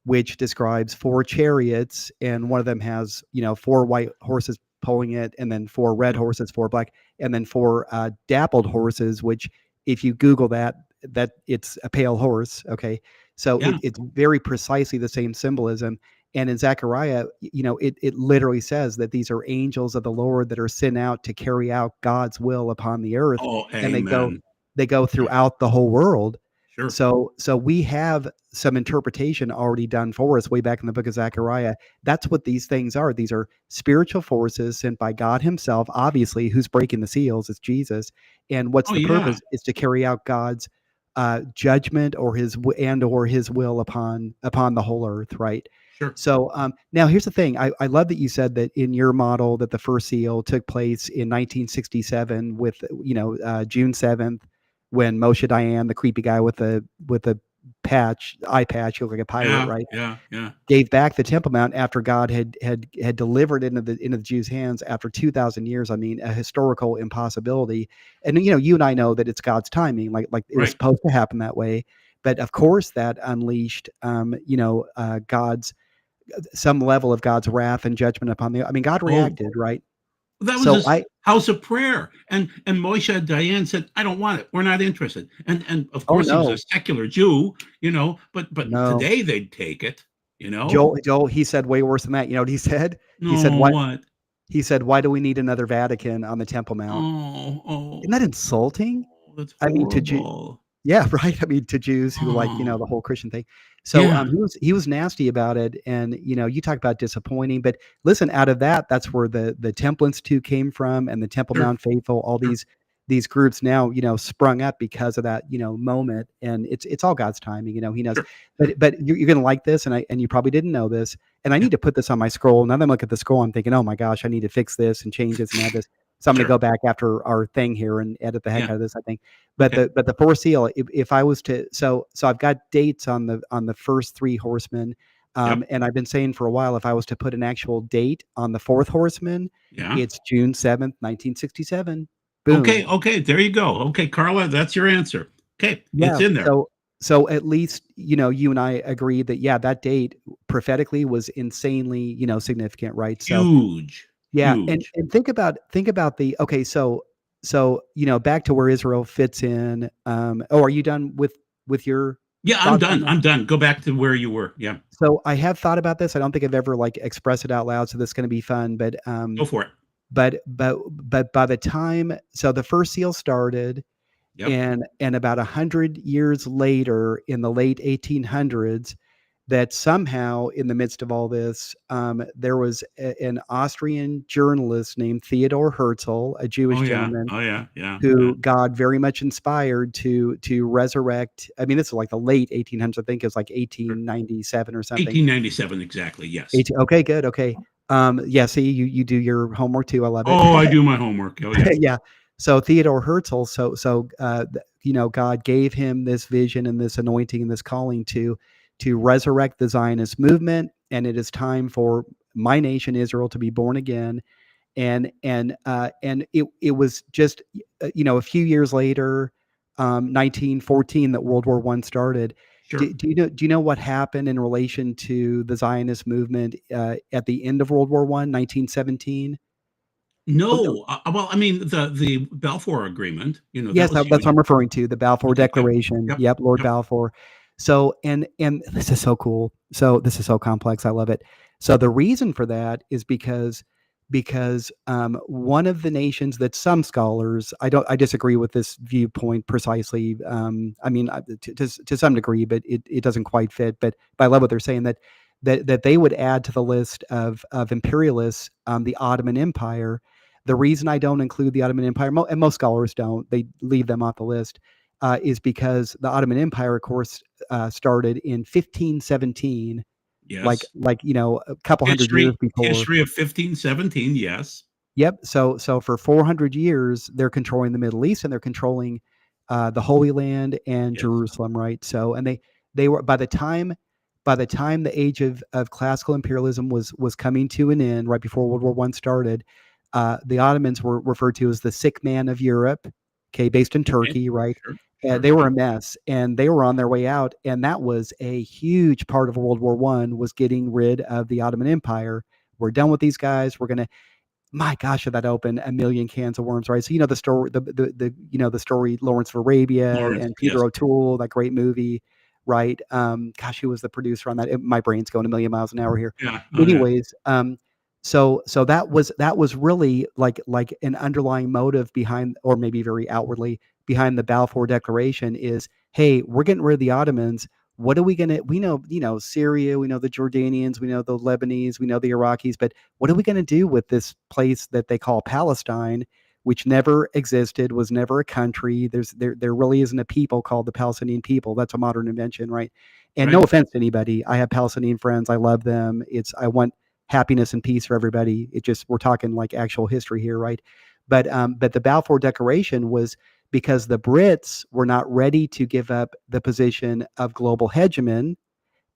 which describes four chariots, and one of them has four white horses pulling it, and then 4 red Yeah. horses, 4 black, and then 4 dappled horses, which if you Google that, it's a pale horse. Okay. So Yeah. it's very precisely the same symbolism. And in Zechariah, it literally says that these are angels of the Lord that are sent out to carry out God's will upon the earth. Oh, And amen. they go Yeah. throughout the whole world. Sure. So we have some interpretation already done for us way back in the book of Zechariah. That's what these things are. These are spiritual forces sent by God himself, obviously, who's breaking the seals. It's Jesus. And what's Oh, the yeah. purpose is to carry out God's judgment or his will upon the whole earth, right? Sure. So now here's the thing. I love that you said that in your model that the first seal took place in 1967 with June 7th, when Moshe Dayan, the creepy guy with the eye patch, he looked like a pirate, Yeah. right? Yeah. Yeah. Gave back the Temple Mount after God had delivered it into the Jews' hands after 2,000 years. I mean, a historical impossibility. And you and I know that it's God's timing, like it was Right. supposed to happen that way. But of course, that unleashed, God's some level of God's wrath and judgment upon the. I mean, God Oh, reacted, right? that was So his house of prayer. And Moshe Dayan said, I don't want it. We're not interested. And of oh course he was a no, secular Jew, but no. today they'd take it, you know? Joel, he said way worse than that. You know what he said? He said, No, "What?" what? He said, "Why do we need another Vatican on the Temple Mount?" Oh, Isn't that oh, insulting? oh, that's I mean, to Jew horrible. yeah, right? I mean, to Jews who like, Oh, the whole Christian thing. So, yeah, he was nasty about it, and, you talk about disappointing, but listen, out of that, that's where the Temple Institute came from, and the Temple sure, Mount Faithful, all sure, these groups now, sprung up because of that, moment, and it's all God's timing, he knows. sure, But you're gonna like this, and you probably didn't know this, and I yeah, need to put this on my scroll. Now that I'm looking at the scroll, I'm thinking, "Oh my gosh, I need to fix this and change this and add this." So I'm gonna sure, go back after our thing here and edit the heck yeah, out of this, I think. But okay, the fourth seal, if I was to, so I've got dates on the first 3 horsemen, yep, and I've been saying for a while, if I was to put an actual date on the 4th horseman, yeah. it's June 7th, 1967. Okay, Boom. okay, there you go. Okay, Carla, that's your answer. Okay, it's Yeah. in there. So at least, you and I agree that, yeah, that date prophetically was insanely, significant, right? So Huge, yeah, huge. and think about the okay, back to where Israel fits in. Are you done with your Yeah, I'm thoughts on done. that? I'm done. Go back to where you were. Yeah, So I have thought about this. I don't think I've ever like expressed it out loud, so this is going to be fun. But go for it. by the time the first seal started, Yep. and about 100 years later, in the late 1800s, that somehow in the midst of all this, there was an Austrian journalist named Theodor Herzl, a Oh Jewish yeah. gentleman Oh yeah. Yeah. Yeah. who God very much inspired to resurrect. I mean, this is like the late 1800s. I think it was like Sure. 1897 or something. 1897 exactly. Yes. Okay, good. Okay. Yeah. See, you do your homework too. I love it. Oh, I do my homework. Oh yes. Yeah. So Theodore Herzl, God gave him this vision and this anointing and this calling to resurrect the Zionist movement, and it is time for my nation Israel to be born again. And it was just a few years later, 1914, that World War One started. Sure. Do you know what happened in relation to the Zionist movement at the end of World War One, 1917? No. Well, I mean the Balfour Agreement. That Yes, was that's what huge. I'm referring to, the Balfour Okay. Yep. Declaration. Yep. Yep, Lord Yep. Balfour. So, and this is so cool. So this is so complex. I love it. So the reason for that is because one of the nations that some scholars, I disagree with this viewpoint precisely. I mean, to some degree, but it doesn't quite fit. But I love what they're saying, that they would add to the list of imperialists, the Ottoman Empire. The reason I don't include the Ottoman Empire, and most scholars don't, they leave them off the list, is because the Ottoman Empire, of course, started in 1517, like Yes. a couple hundred years before. History of 1517. Yes. Yep. So for 400 years, they're controlling the Middle East, and they're controlling the Holy Land and Yes. Jerusalem, right? So, and they were, by the time the age of classical imperialism was coming to an end, right before World War One started, the Ottomans were referred to as the sick man of Europe. Okay, based in Okay. Turkey, right? Sure. Sure. They were Sure. a mess, and they were on their way out. And that was a huge part of World War One, was getting rid of the Ottoman Empire. We're done with these guys. We're gonna my gosh, did that open a million cans of worms, right? So, the story, the story, Lawrence of Arabia Lawrence, and Peter yes, O'Toole, that great movie, right? Gosh, who was the producer on that? My brain's going a million miles an hour here. yeah, oh yeah, Anyways, so that was really like an underlying motive behind, or maybe very outwardly behind the Balfour Declaration is, hey, we're getting rid of the Ottomans. What are we gonna? We know, Syria, we know the Jordanians, we know the Lebanese, we know the Iraqis, but what are we going to do with this place that they call Palestine, which never existed, was never a country? There really isn't a people called the Palestinian people. That's a modern invention, right? And no right, offense to anybody, I have Palestinian friends. I love them. I want happiness and peace for everybody. It just, we're talking like actual history here, right? But the Balfour Declaration was because the Brits were not ready to give up the position of global hegemon,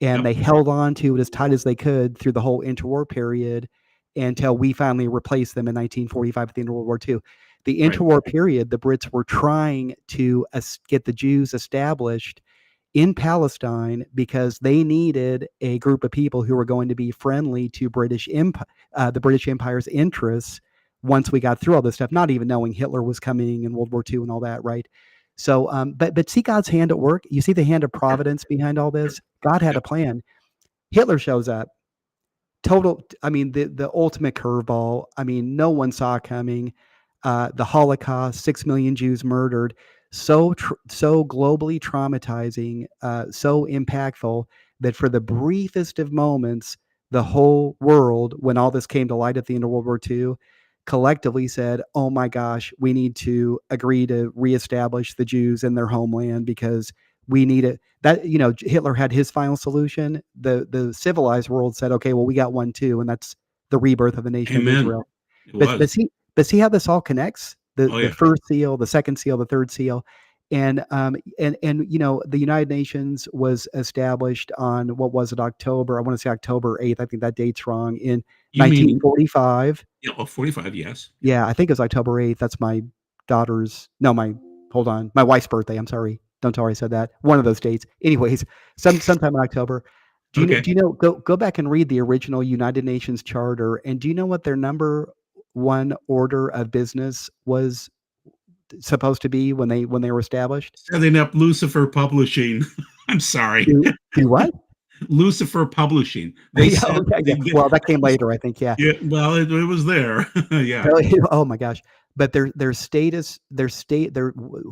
and yep, they held on to it as tight as they could through the whole interwar period until we finally replaced them in 1945 at the end of World War II. The right, interwar period, the Brits were trying to get the Jews established in Palestine because they needed a group of people who were going to be friendly to the British Empire's interests once we got through all this stuff, not even knowing Hitler was coming in World War II and all that, right? So, but see God's hand at work. You see the hand of sure, providence behind all sure, this. God had yep, a plan. Hitler shows up. Total. I mean, the ultimate curveball. I mean, no one saw coming. The Holocaust, 6 million Jews murdered, so globally traumatizing, so impactful that for the briefest of moments, the whole world, when all this came to light at the end of World War II, collectively said, "Oh my gosh, we need to agree to reestablish the Jews in their homeland because we need it." That, Hitler had his final solution. The civilized world said, "Okay, well, we got one too, and that's the rebirth of the nation of amen. Israel." It But was, but see but see how this all connects? The oh the yeah, first seal, the second seal, the third seal, and the United Nations was established on, what was it, October? I want to say October 8th. I think that date's wrong. In you mean, 1945. yeah, oh, 45, yes, yeah, Yeah, I think it was October 8th. That's my daughter's, no, hold on, my wife's birthday. I'm sorry. Don't tell her I said that. One of those dates. Anyways, sometime in October. okay, Do you know, go back and read the original United Nations Charter, and do you know what their number one order of business was supposed to be when they were established? setting up Lucifer Publishing. I'm sorry, Do what? Lucifer Publishing. They Yeah, said okay, yeah. they, Well, that came later, I think. Yeah. yeah, well, it was there, yeah, Really? Oh my gosh. But their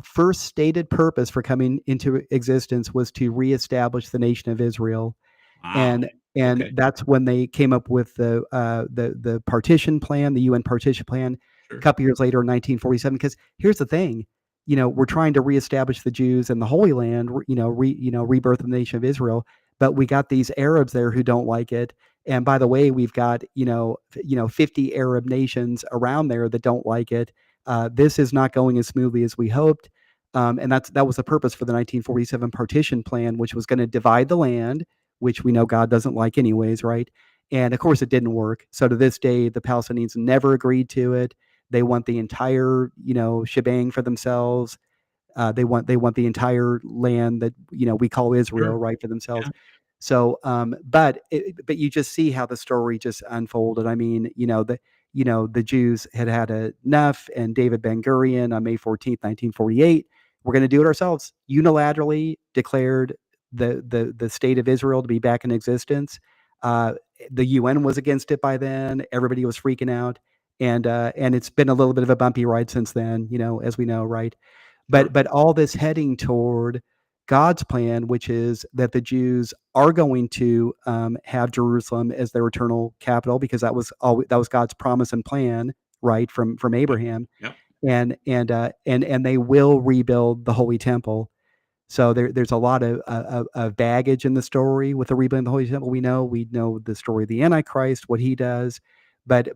first stated purpose for coming into existence was to reestablish the nation of Israel. wow, And okay, that's when they came up with the partition plan, the UN partition plan, a sure, couple years later in 1947. Because here's the thing, we're trying to reestablish the Jews in the Holy Land, rebirth of the nation of Israel, but we got these Arabs there who don't like it. And by the way, we've got 50 Arab nations around there that don't like it. This is not going as smoothly as we hoped. And that was the purpose for the 1947 partition plan, which was going to divide the land, which we know God doesn't like anyways, right? And of course, it didn't work. So to this day, the Palestinians never agreed to it. They want the entire, shebang for themselves. They want the entire land that we call Israel, sure, right, for themselves. yeah, So, but you just see how the story just unfolded. I mean, the Jews had enough, and David Ben Gurion on May 14th, 1948, we're going to do it ourselves. Unilaterally declared the state of Israel to be back in existence. Uh, the UN was against it by then. Everybody was freaking out, and it's been a little bit of a bumpy ride since then. As we know, right? sure, But all this heading toward God's plan, which is that the Jews are going to have Jerusalem as their eternal capital, because that was God's promise and plan, right, from yep, Abraham, yep, and they will rebuild the Holy Temple. So there's a lot of baggage in the story with the rebuilding of the Holy Temple. We know the story of the Antichrist, what he does, but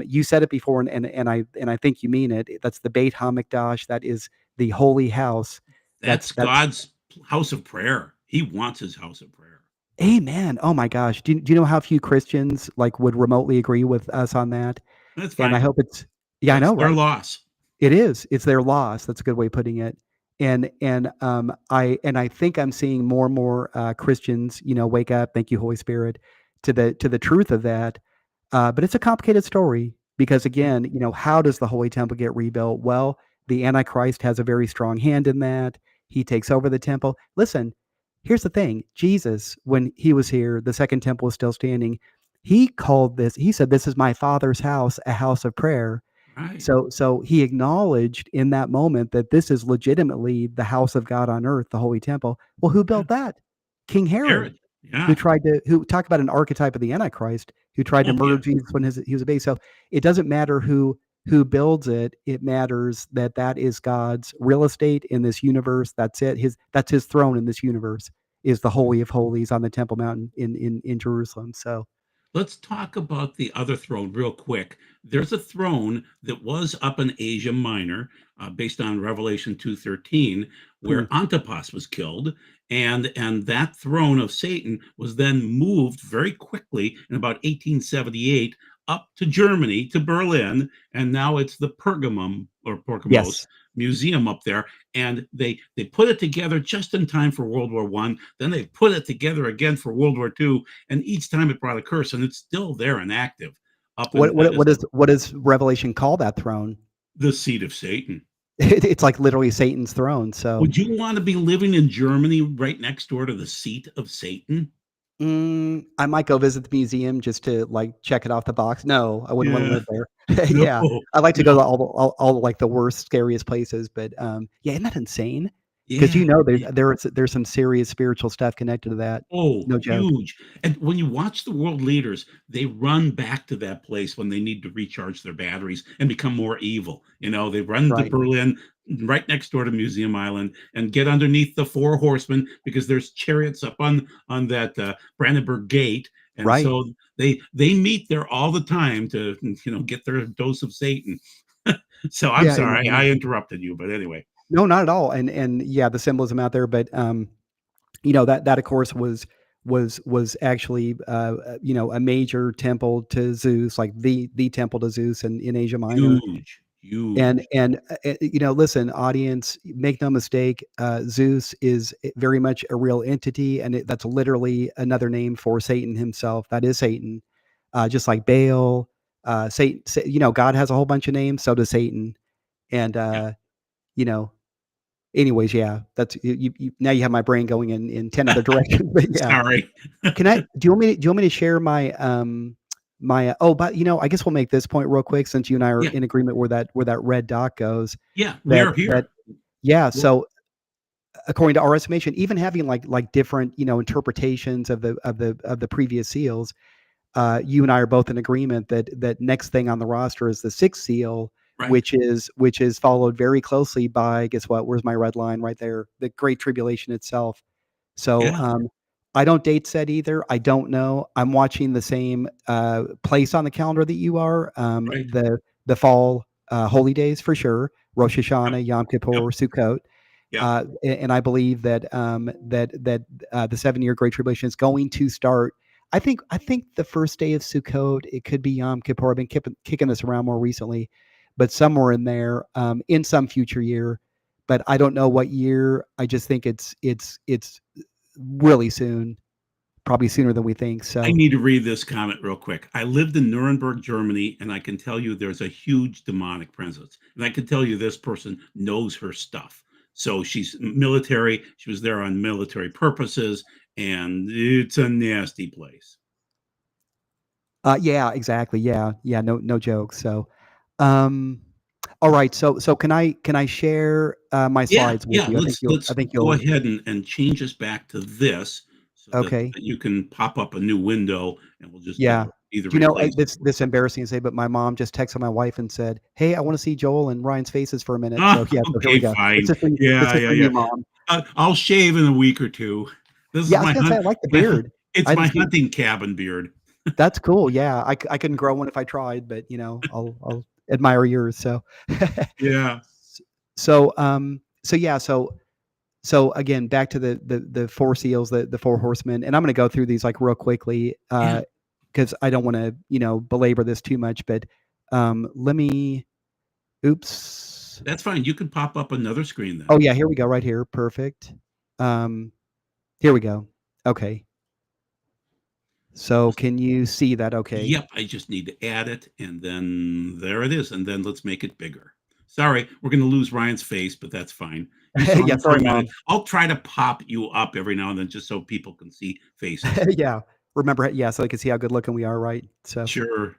you said it before, and I think you mean it. That's the Beit Hamikdash. That is the holy house. that's That's God's house of prayer. He wants his house of prayer. Amen. Oh my gosh. Do you know how few Christians like would remotely agree with us on that? That's And I fine. hope it's, yeah, I That's know, their right? loss. It is. It's their loss. That's a good way of putting it. And I think I'm seeing more and more Christians, wake up. Thank you, Holy Spirit, to the truth of that. But it's a complicated story. Because Yeah. again, how does the Holy Temple get rebuilt? Well, the Antichrist has a very strong hand in that. He takes over the temple. Listen, here's the thing. Jesus, when he was here, the second temple was still standing. He said, "This is my Father's house, a house of prayer." Right. So he acknowledged in that moment that this is legitimately the house of God on earth, the Holy Temple. Well, who Yeah. built that? King Herod, Herod. Yeah. who talk about an archetype of the Antichrist, who tried to Oh, murder yeah. Jesus when he was a baby. So it doesn't matter who builds it. It matters that that is God's real estate in this universe. That's it. That's his throne in this universe, is the Holy of Holies on the Temple Mount in Jerusalem. So Let's talk about the other throne real quick. There's a throne that was up in Asia Minor, based on Revelation 2:13, hmm, where Antipas was killed, and that throne of Satan was then moved very quickly in about 1878 up to Germany, to Berlin, and now it's the Pergamos yes. Museum up there. And they put it together just in time for World War One. Then they put it together again for World War Two, and each time it brought a curse, and it's still there and active up in What does Revelation call that throne? the seat of Satan. It's like literally Satan's throne. So Would you want to be living in Germany right next door to the seat of Satan? I might go visit the museum just to, like, check it off the box. No, I wouldn't wanna Yeah. live there. No, Yeah. I like to go no. to all, like, the worst, scariest places, but, yeah, isn't that insane? Because Yeah. there's some serious spiritual stuff connected to that. Oh, No joke. huge. And when you watch the world leaders, they run back to that place when they need to recharge their batteries and become more evil. They run to Right. Berlin, right next door to Museum Island, and get underneath the four horsemen, because there's chariots up on that Brandenburg Gate. And Right. so they meet there all the time to get their dose of Satan. So I'm Yeah, sorry amen. I interrupted you, but anyway. No, not at all, and, yeah, the symbolism out there, but, that, of course, was actually, a major temple to Zeus, like the temple to Zeus in Asia Minor. Huge, And huge. and, listen, audience, make no mistake, Zeus is very much a real entity, and that's literally another name for Satan himself. That is Satan. Just like Baal, God has a whole bunch of names, so does Satan. And, Yeah. you know, anyways, yeah, that's you now you have my brain going in 10 other directions, but yeah. Sorry. Do you want me to share my, but, I guess we'll make this point real quick since you and I are Yeah. in agreement where that red dot goes, Yeah, we that are that here. yeah, Well, so according to our estimation, even having like different, interpretations of the previous seals, you and I are both in agreement that next thing on the roster is the sixth seal, right. which is followed very closely by, guess what? Where's my red line right there? The Great Tribulation itself. So, Yeah, I don't date set either. I don't know. I'm watching the same, place on the calendar that you are. right. The fall, holy days for sure. Rosh Yep, Hashanah, Yom Kippur, yep, Sukkot. yep. And I believe that the 7-year Great Tribulation is going to start. I think the first day of Sukkot, it could be Yom Kippur. I've been kicking this around more recently, but somewhere in there, in some future year. But I don't know what year. I just think it's really soon, probably sooner than we think. I So need to read this comment real quick. I lived in Nuremberg, Germany, and I can tell you there's a huge demonic presence. And I can tell you this person knows her stuff. So she's military. She was there on military purposes, and it's a nasty place. yeah, exactly. Yeah, yeah. No joke. So, um, all right. So can I share my Yeah, slides with yeah. you? I think Let's you'll. let's I think go you'll. ahead and change us back to this, so Okay. that you can pop up a new window, and we'll just Yeah. either Do you know, replace it. this embarrassing to say, but my mom just texted my wife and said, "Hey, I want to see Joel and Ryan's faces for a minute." Oh, So yeah, so here we okay, go. fine. This Yeah, is yeah, for yeah. you, mom. I'll shave in a week or two. This is Yeah, I was my gonna say I like the my beard. it's I my just get hunting cabin beard. That's cool. Yeah, I couldn't grow one if I tried, but I'll admire yours. So, Yeah, so yeah, so again, back to the four seals, the four horsemen, and I'm going to go through these like real quickly, yeah, because I don't want to belabor this too much. But let me. Oops. that's fine. You can pop up another screen then. Oh yeah, here we go. Right here. Perfect. Um, Here we go. Okay. So can you see that? Okay. Yep, I just need to add it, and then there it is, and then let's make it bigger. Sorry, we're going to lose Ryan's face, but that's fine. You saw Yeah, him for sorry, a minute. mom. I'll try to pop you up every now and then just so people can see faces. Yeah. Remember, yeah, so they can see how good looking we are, right? So Sure.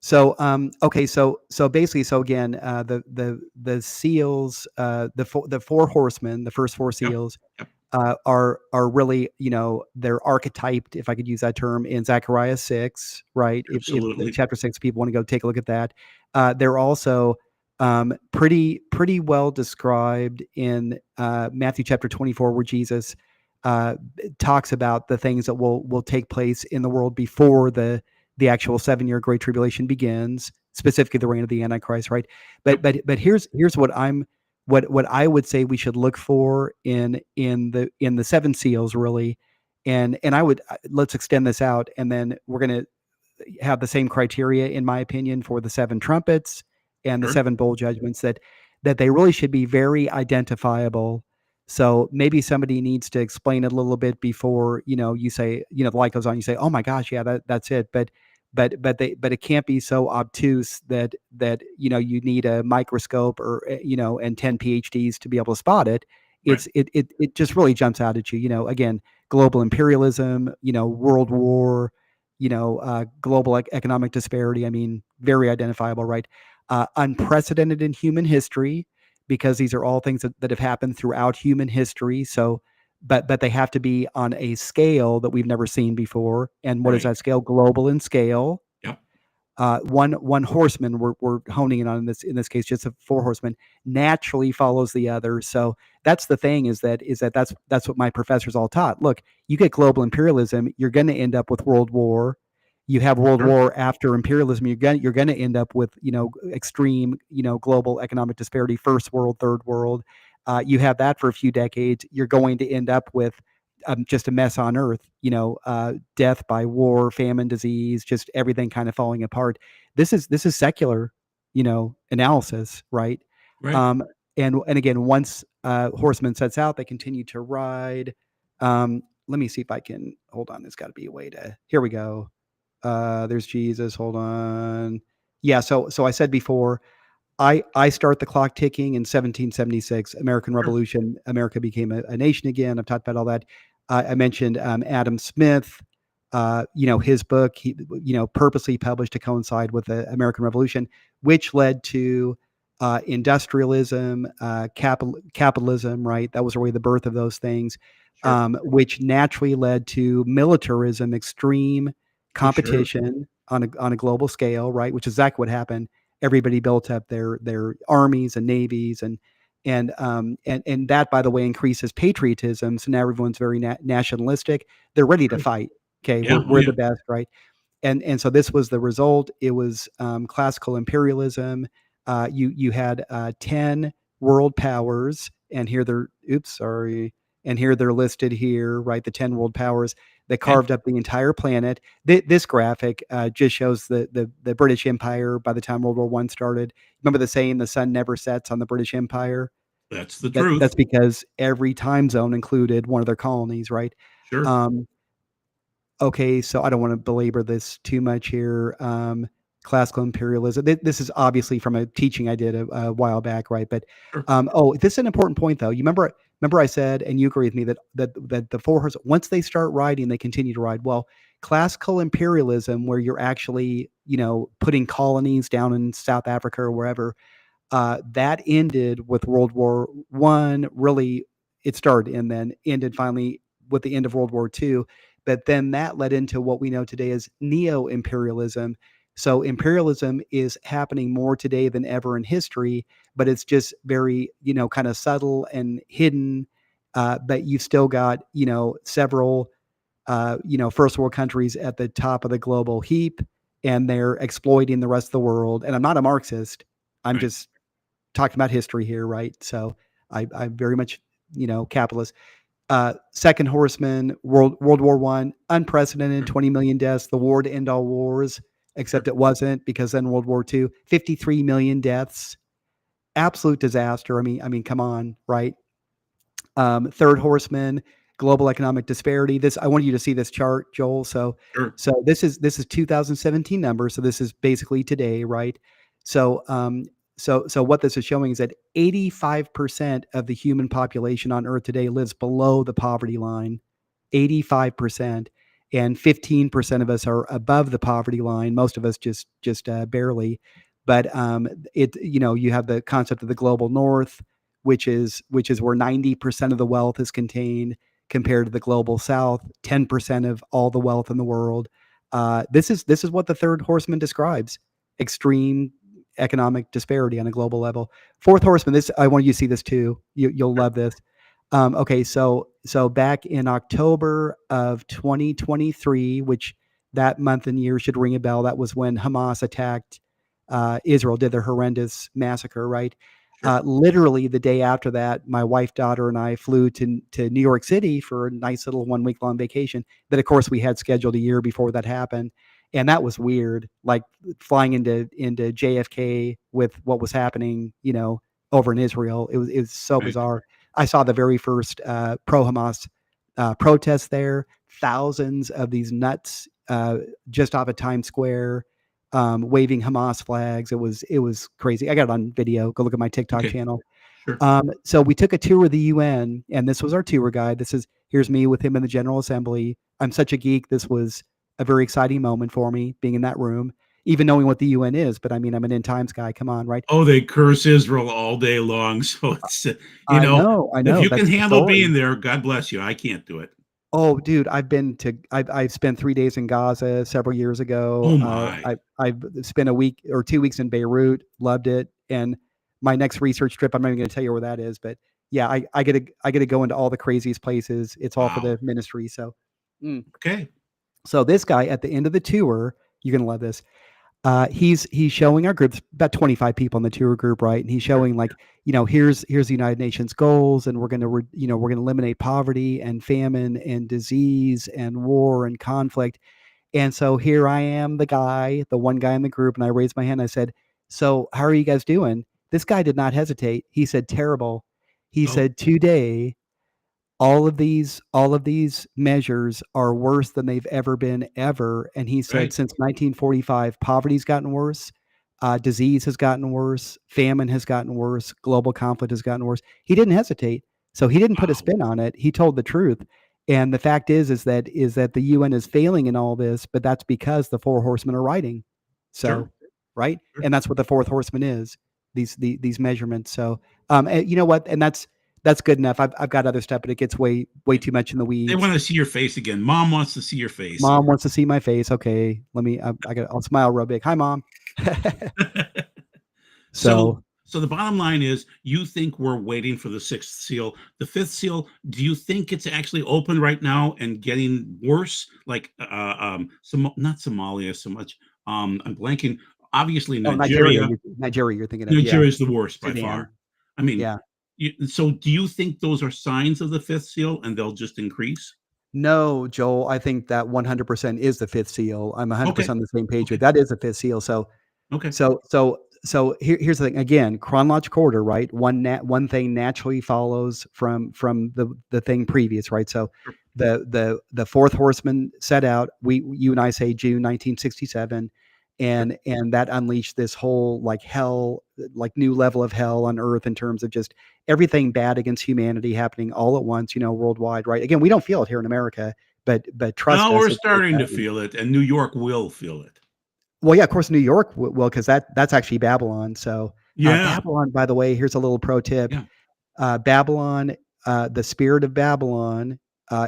so okay, so basically, so again, the seals, the four horsemen, the first four Yep. seals, Yep. are really, they're archetyped, if I could use that term, in Zechariah 6, right? If Absolutely. chapter 6 people want to go take a look at that. They're also pretty well described in Matthew chapter 24, where Jesus talks about the things that will take place in the world before the actual 7-year Great Tribulation begins, specifically the reign of the Antichrist, right? But Yep. but here's what I would say we should look for in the seven seals, really. And I would, let's extend this out, and then we're going to have the same criteria, in my opinion, for the seven trumpets and the Sure. seven bowl judgments, that they really should be very identifiable. So maybe somebody needs to explain it a little bit before, you say, the light goes on, you say, oh my gosh, yeah, that's it. But it can't be so obtuse that you need a microscope, or and 10 PhDs to be able to spot it. Right. It just really jumps out at you. Again, global imperialism, world war, global economic disparity. I mean, very identifiable, right? Unprecedented in human history, because these are all things that have happened throughout human history. So, but they have to be on a scale that we've never seen before. And what is Right. that scale? Global in scale. Yep. One horseman, we're honing in on, in this case, just a four horsemen, naturally follows the other. So that's the thing, that's what my professors all taught. Look, you get global imperialism, you're going to end up with world war. You have world Sure. war after imperialism, you're going to end up with extreme global economic disparity, first world, third world. You have that for a few decades. You're going to end up with just a mess on earth, death by war, famine, disease, just everything kind of falling apart. This is secular, analysis, right? Right. Um, and again, once horseman sets out, they continue to ride. Let me see if I can hold on. There's got to be a way to. Here we go. There's Jesus. Hold on. Yeah. So I said before, I start the clock ticking in 1776, American Sure. Revolution. America became a nation again. I've talked about all that. I mentioned Adam Smith. His book, he purposely published to coincide with the American Revolution, which led to industrialism, capitalism. Right, that was really the birth of those things, Sure. which naturally led to militarism, extreme For sure. competition on a global scale. Right, which is exactly what happened. Everybody built up their armies and navies, and that, by the way, increases patriotism. So now everyone's very nationalistic. They're ready to Sure. fight. Okay, Yeah. Oh we're yeah. the best, right? And so this was the result. It was classical imperialism. You had 10 world powers, and here they're oops, sorry, and here they're listed here, right? The 10 world powers that Okay. carved up the entire planet. This graphic just shows the British Empire by the time World War One started. Remember the saying, "The sun never sets on the British Empire." That's the That's truth. because every time zone included one of their colonies, right? Sure. Um, Okay, so I don't want to belabor this too much here. Classical imperialism. This is obviously from a teaching I did a while back, right? But Sure. this is an important point, though. You remember I said, and you agree with me, that the four horses, once they start riding, they continue to ride. Well, classical imperialism, where you're actually putting colonies down in South Africa or wherever, that ended with World War One. Really, it started and then ended finally with the end of World War Two. But then that led into what we know today as neo-imperialism. So imperialism is happening more today than ever in history, but it's just very, kind of subtle and hidden. But you've still got, several, first world countries at the top of the global heap, and they're exploiting the rest of the world. And I'm not a Marxist. I'm Right. just talking about history here, right? So I'm very much, capitalist. Second Horseman, World War One, unprecedented, Sure. 20 million deaths, the war to end all wars, Sure. except it wasn't, because then World War Two, 53 million deaths, absolute disaster. I mean, come on, right? Third Horseman, global economic disparity. This I want you to see this chart, Joel. So Sure. so this is 2017 numbers. So this is basically today, right? So so what this is showing is that 85% of the human population on Earth today lives below the poverty line. 85%, and 15% of us are above the poverty line. Most of us just barely. But it you have the concept of the global north, which is where 90% of the wealth is contained, compared to the global south, 10% of all the wealth in the world. This is what the third horseman describes: extreme economic disparity on a global level. Fourth horseman, this I want you to see this too. You'll Sure. love this. Okay, so back in October of 2023, which that month and year should ring a bell. That was when Hamas attacked Israel, did their horrendous massacre, right? Sure. Literally the day after that, my wife, daughter, and I flew to New York City for a nice little 1 week long vacation. That, of course, we had scheduled a year before that happened, and that was weird. Like flying into JFK with what was happening, over in Israel. It was so Right. bizarre. I saw the very first pro Hamas protests there. Thousands of these nuts just off of Times Square, waving Hamas flags. It was crazy. I got it on video. Go look at my TikTok Okay. channel. Sure. So we took a tour of the UN, and this was our tour guide. Here's me with him in the General Assembly. I'm such a geek. This was a very exciting moment for me, being in that room, even knowing what the UN is. But I mean, I'm an end times guy. Come on, right? Oh, they curse Israel all day long. So it's, I know, I if know. you can That's the handle story. being there, God bless you. I can't do it. Oh, dude, I've spent 3 days in Gaza several years ago. Oh my. I've spent a week or 2 weeks in Beirut, loved it. And my next research trip, I'm not even going to tell you where that is, but yeah, I get to go into all the craziest places. It's all for Wow. the ministry. So, mm. Okay. So this guy at the end of the tour, you're gonna love this. He's showing our groups about 25 people in the tour group, right? And he's Sure. showing like, here's the United Nations goals, and we're gonna eliminate poverty and famine and disease and war and conflict. And so here I am, the one guy in the group, and I raised my hand. I said, "So how are you guys doing?" This guy did not hesitate. He said, "Terrible." He Oh, said, "Today, all of these measures are worse than they've ever been ever." And he said right. since 1945, poverty's gotten worse, disease has gotten worse, famine has gotten worse, global conflict has gotten worse. He didn't hesitate, so he didn't put a Wow. spin on it. He told the truth. And the fact is that the UN is failing in all this, but that's because the four horsemen are writing. Sure. So, right, Sure. and that's what the fourth horseman is. These measurements. So, and you know what? And that's good enough. I've got other stuff, but it gets way Yeah. too much in the They weeds. want to see your face again. Mom wants to see your face. Mom wants to see my face. Okay, let me. I'll smile real big. Hi, mom. So So so the bottom line is you think we're waiting for the sixth seal. The fifth seal, do you think it's actually open right now and getting worse? Like not Somalia so much. I'm blanking. Obviously oh, Nigeria. Nigeria. Nigeria, you're thinking of, yeah, Nigeria is the worst by Sudan. far. I mean, Yeah. so do you think those are signs of the fifth seal and they'll just increase? No, Joel, I think that 100% is the fifth seal. I'm Okay. 100% on the same page with Okay. that. Is the fifth seal. So Okay. here's the thing. Again, chronological order, right? One thing naturally follows from the thing previous, right? So Sure. the fourth horseman set out. You and I say June 1967, Sure. and that unleashed this whole like hell, like new level of hell on earth in terms of just everything bad against humanity happening all at once, worldwide, right? Again, we don't feel it here in America, but trust Well, us, we're it's starting to happening. feel it, and New York will feel it. Well, yeah, of course, New York will, because that's actually Babylon. So, Yeah. Babylon, by the way, here's a little pro tip. Yeah. Babylon, the spirit of Babylon,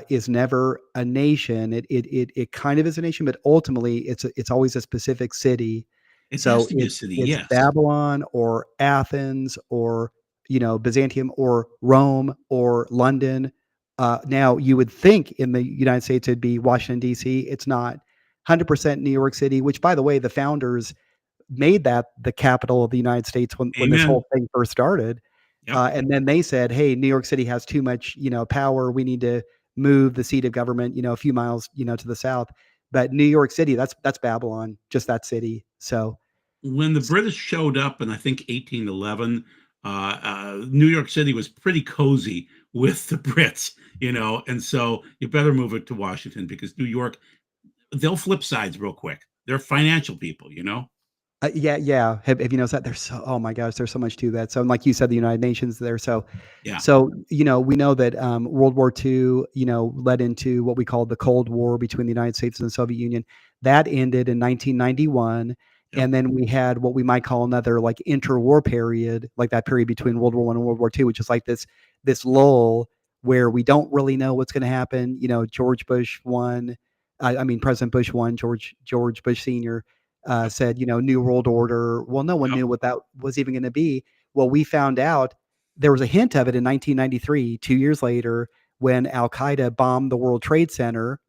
is never a nation. It kind of is a nation, but ultimately, it's always a specific city. It has So to be a city, it's yes. Babylon or Athens or Byzantium or Rome or London. Now, you would think in the United States it'd be Washington D.C. It's not. 100% New York City, which, by the way, the founders made that the capital of the United States when this Amen. whole thing first started. Yep. And then they said, "Hey, New York City has too much, power. We need to move the seat of government, a few miles, to the south." But New York City, that's Babylon, just that city. So, When the s- British showed up in, I think, 1811, New York City was pretty cozy with the Brits. and so you better move it to Washington because New York, they'll flip sides real quick. They're financial people. Yeah, yeah. Have you noticed that? There's so, oh my gosh, there's so much to that. So, and like you said, the United Nations there. So, Yeah. we know that World War II, led into what we call the Cold War between the United States and the Soviet Union. That ended in 1991, Yep. and then we had what we might call another like interwar period, like that period between World War I and World War II, which is like this lull where we don't really know what's going to happen. George Bush won. I mean, President Bush won. George Bush Senior Yep. said, New World Order. Well, no one Yep. knew what that was even going to be. Well, we found out there was a hint of it in 1993, 2 years later, when Al Qaeda bombed the World Trade Center.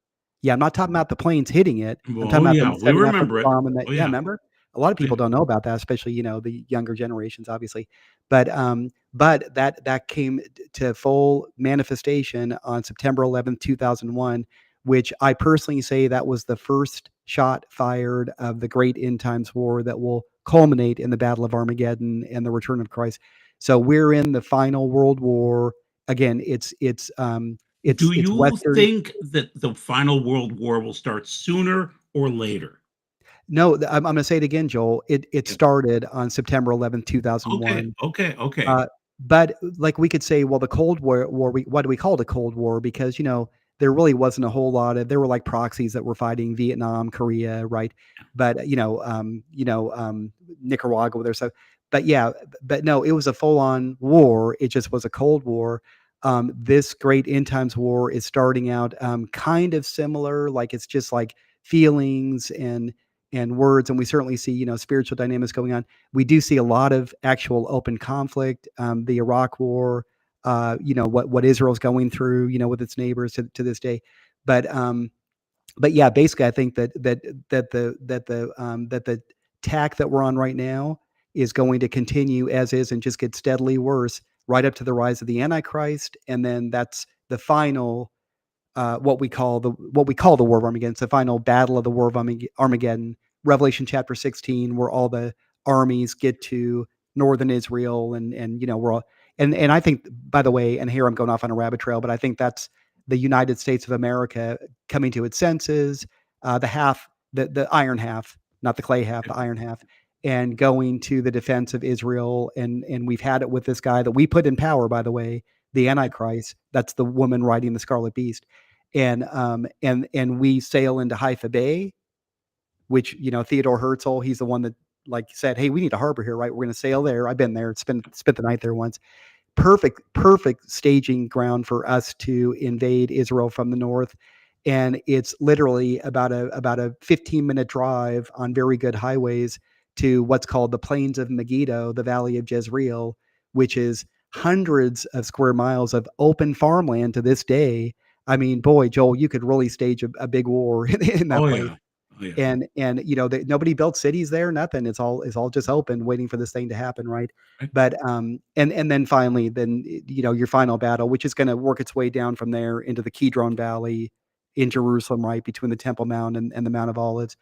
Yeah, I'm not talking about the planes hitting it. I'm talking Oh about yeah, them we setting up the remember it. bomb. And that, Oh yeah, yeah. remember? A lot of Oh, yeah. people don't know about that, especially the younger generations, obviously. But that came to full manifestation on September 11th, 2001, which I personally say that was the first shot fired of the great end times war that will culminate in the Battle of Armageddon and the return of Christ. So we're in the final World War. Again, Do it's you Western. think that the final World War will start sooner or later? No, I'm going to say it again, Joel. It Yeah. started on September 11th, Okay. 2001. Okay. Okay. Uh, but like we could say, well, the Cold War, why do we call it a Cold War? Because there really wasn't a whole lot of. There were like proxies that were fighting Vietnam, Korea, right? But Nicaragua. There's so, but yeah, but no, it was a full on war. It just was a Cold War. This great end times war is starting out kind of similar. Like it's just like feelings and words, and we certainly see spiritual dynamics going on. We do see a lot of actual open conflict. The Iraq War, what Israel's going through, with its neighbors to this day. But but yeah, basically, I think that the tack that we're on right now is going to continue as is and just get steadily worse right up to the rise of the Antichrist, and then that's the final what we call the War of Armageddon. It's the final battle of the War of Armageddon. Revelation chapter 16, where all the armies get to northern Israel, and we're all and I think, by the way, and here I'm going off on a rabbit trail, but I think that's the United States of America coming to its senses, the half, the iron half, not the clay half, the iron half, and going to the defense of Israel. And we've had it with this guy that we put in power, by the way, the Antichrist. That's the woman riding the scarlet beast. And we sail into Haifa Bay, which Theodore Herzl, he's the one that like said, hey, we need a harbor here, right? We're going to sail there. I've been there, spent the night there once. Perfect staging ground for us to invade Israel from the north. And it's literally about a 15-minute drive on very good highways to what's called the Plains of Megiddo, the Valley of Jezreel, which is hundreds of square miles of open farmland to this day. I mean, boy, Joel, you could really stage a big war in that Oh place. yeah. Oh yeah. And nobody built cities there, nothing. It's all just open, waiting for this thing to happen, right? Right. But and then finally, your final battle, which is going to work its way down from there into the Kidron Valley in Jerusalem, right between the Temple Mount and the Mount of Olives.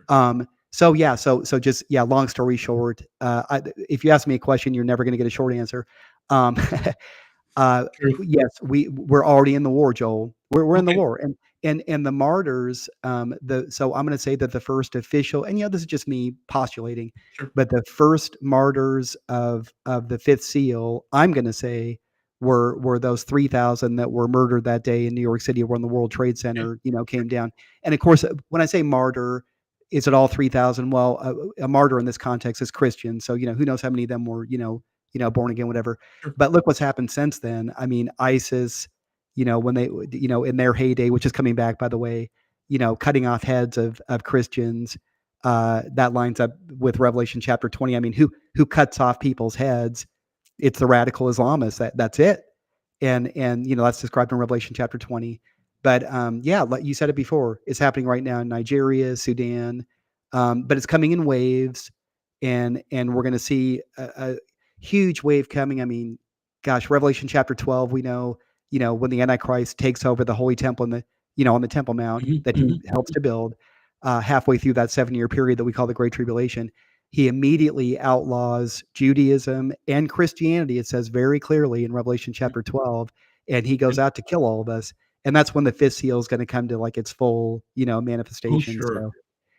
Sure. So yeah, so just yeah. Long story short, if you ask me a question, you're never going to get a short answer. Um, True. yes, we're already in the war, Joel. We're in the Okay. war, and the martyrs. So I'm going to say that the first official, and this is just me postulating, Sure. but the first martyrs of the fifth seal, I'm going to say, were those 3,000 that were murdered that day in New York City when the World Trade Yeah. Center came down. And of course, when I say martyr, is it all 3,000? Well, a martyr in this context is Christian, so who knows how many of them were born again, whatever. Sure. But look what's happened since then. I mean, ISIS, when they, in their heyday, which is coming back, by the way, cutting off heads of Christians. That lines up with Revelation chapter 20. I mean, who cuts off people's heads? It's the radical Islamists. That's it. And that's described in Revelation chapter 20. But yeah, like you said it before, it's happening right now in Nigeria, Sudan, but it's coming in waves, and we're going to see a huge wave coming. I mean, gosh, Revelation chapter 12, we know, when the Antichrist takes over the Holy Temple and on the Temple Mount Hmm. that he Hmm. helps to build, halfway through that 7-year period that we call the Great Tribulation, he immediately outlaws Judaism and Christianity. It says very clearly in Revelation chapter 12, and he Yeah. goes out to kill all of us. And that's when the fifth seal is going to come to like its full, Oh, manifestation. sure. So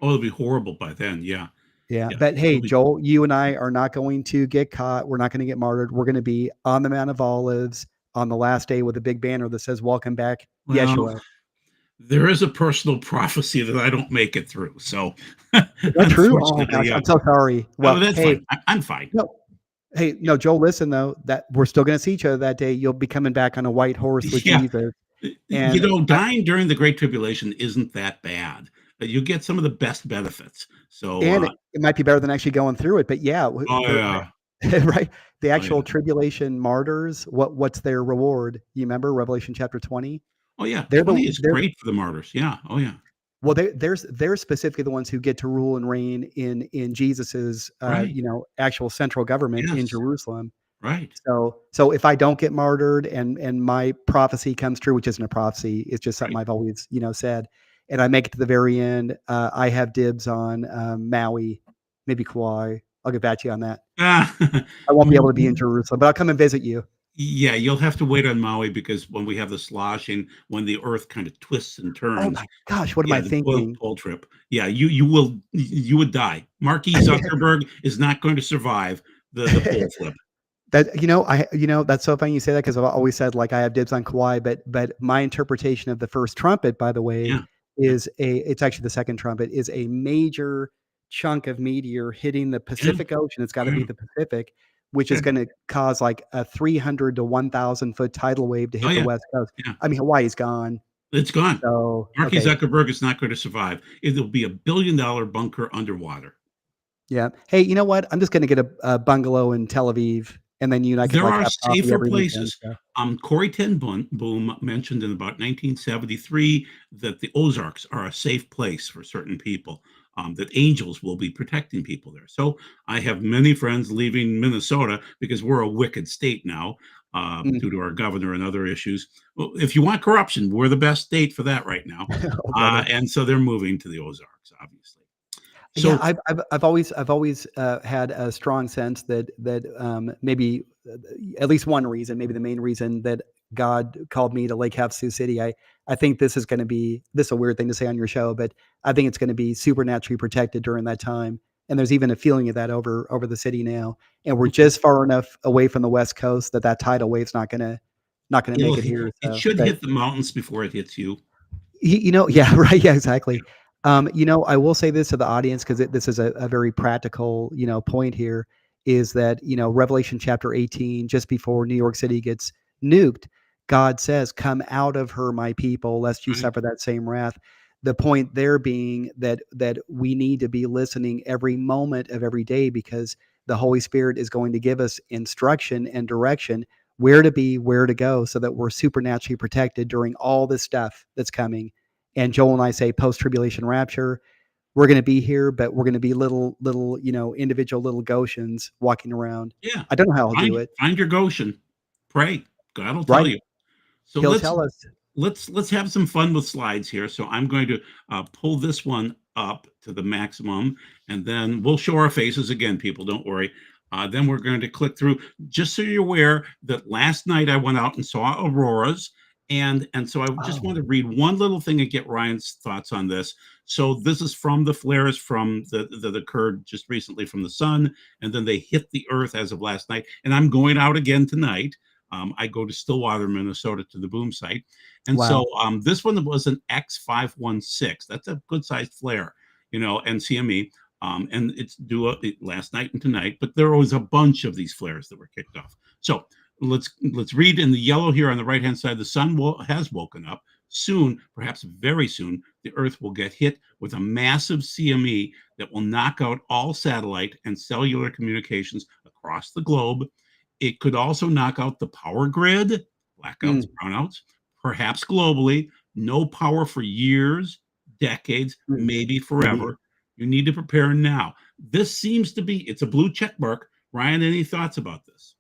Oh, it'll be horrible by then. Yeah. yeah, Yeah. but hey, It'll be Joel, you and I are not going to get caught. We're not going to get martyred. We're going to be on the Mount of Olives on the last day with a big banner that says, "Welcome back, well, Yeshua." there is a personal prophecy that I don't make it through. So, Is that true? Oh unfortunately, gosh, yeah. I'm so sorry. Oh, Well, that's hey, fine. I'm fine. no, hey, Yeah. no, Joel, listen though, that we're still going to see each other that day. You'll be coming back on a white horse with Yeah. Jesus, and Dying during the Great Tribulation isn't that bad. You get some of the best benefits. So, it might be better than actually going through it. But yeah, oh yeah, right, the oh yeah, actual tribulation martyrs. What's their reward? You remember Revelation chapter 20? oh yeah. They're the 20 is they're great for the martyrs. Yeah. Oh yeah. Well, they're specifically the ones who get to rule and reign in Jesus's, Right. actual central government in Yes. Jerusalem. Right. So if I don't get martyred and my prophecy comes true, which isn't a prophecy, it's just something Right. I've always, said, and I make it to the very end, I have dibs on, Maui, maybe Kauai. I'll get back to you on that. Ah, I won't be able to be in Jerusalem, but I'll come and visit you. yeah, you'll have to wait on Maui because when we have the sloshing, when the Earth kind of twists and Oh turns, my gosh, what am yeah, I the pole, thinking? pole trip. Yeah, you would die. Marky Zuckerberg is not going to survive the pole flip. That's so funny you say that because I've always said like I have dibs on Kauai, but my interpretation of the first trumpet, by the way, Yeah, yeah, it's actually the second trumpet, is a major chunk of meteor hitting the yeah, Pacific Ocean. It's got to yeah, be the Pacific, which is yeah. going to cause like a 300 to 1,000 foot tidal wave to Oh hit the yeah, West Coast. yeah. I mean, Hawaii's gone. It's gone. So Marky okay, Zuckerberg is not going to survive. It'll be $1 billion bunker underwater. yeah. Hey, you know what? I'm just going to get a bungalow in Tel Aviv, and then you and I could There like are have coffee safer every weekend. places. So. Corey Ten Boom mentioned in about 1973 that the Ozarks are a safe place for certain people, that angels will be protecting people there. So I have many friends leaving Minnesota because we're a wicked state now, Mm. due to our governor and other issues. Well, if you want corruption, we're the best state for that right now. Oh, brother. And so they're moving to the Ozarks, obviously. Yeah, So I've always had a strong sense that maybe at least one reason, maybe the main reason that God called me to Lake Havasu City. I think this is going to be this is a weird thing to say on your show, but I think it's going to be supernaturally protected during that time. And there's even a feeling of that over the city now. And we're okay. just far enough away from the West Coast that tidal wave's not gonna make it here. It So, should but hit the mountains before it hits you. Yeah, right, yeah, exactly. I will say this to the audience because this is a very practical, point here is that, Revelation chapter 18, just before New York City gets nuked, God says, "Come out of her, my people, lest you Right. suffer that same wrath." The point there being that we need to be listening every moment of every day because the Holy Spirit is going to give us instruction and direction where to be, where to go, so that we're supernaturally protected during all this stuff that's coming. And Joel and I say post tribulation rapture, we're going to be here, but we're going to be little, individual little Goshens walking around. Yeah. I don't know how I'll do it. Find your Goshen. Pray. God will tell Right. you. So He'll tell us. let's have some fun with slides here. So I'm going to pull this one up to the maximum, and then we'll show our faces again, people. Don't worry. Then we're going to click through. Just so you're aware that last night I went out and saw auroras, and so I just Oh, want to read one little thing and get Ryan's thoughts on this. So this is from the flares from that occurred just recently from the sun, and then they hit the Earth as of last night. And I'm going out again tonight. I go to Stillwater, Minnesota, to the boom site, and so wow. this one was an X516. That's a good sized flare, NCME. And it's due last night and tonight, but there was a bunch of these flares that were kicked off. So let's read in the yellow here on the right hand side. The sun has woken up. Soon, perhaps very soon, the Earth will get hit with a massive CME that will knock out all satellite and cellular communications across the globe. It could also knock out the power grid, blackouts, Mm, brownouts, perhaps globally. No power for years, decades, mm, maybe maybe. forever. You need to prepare now. This seems to be, it's a blue check mark. Ryan, any thoughts about this?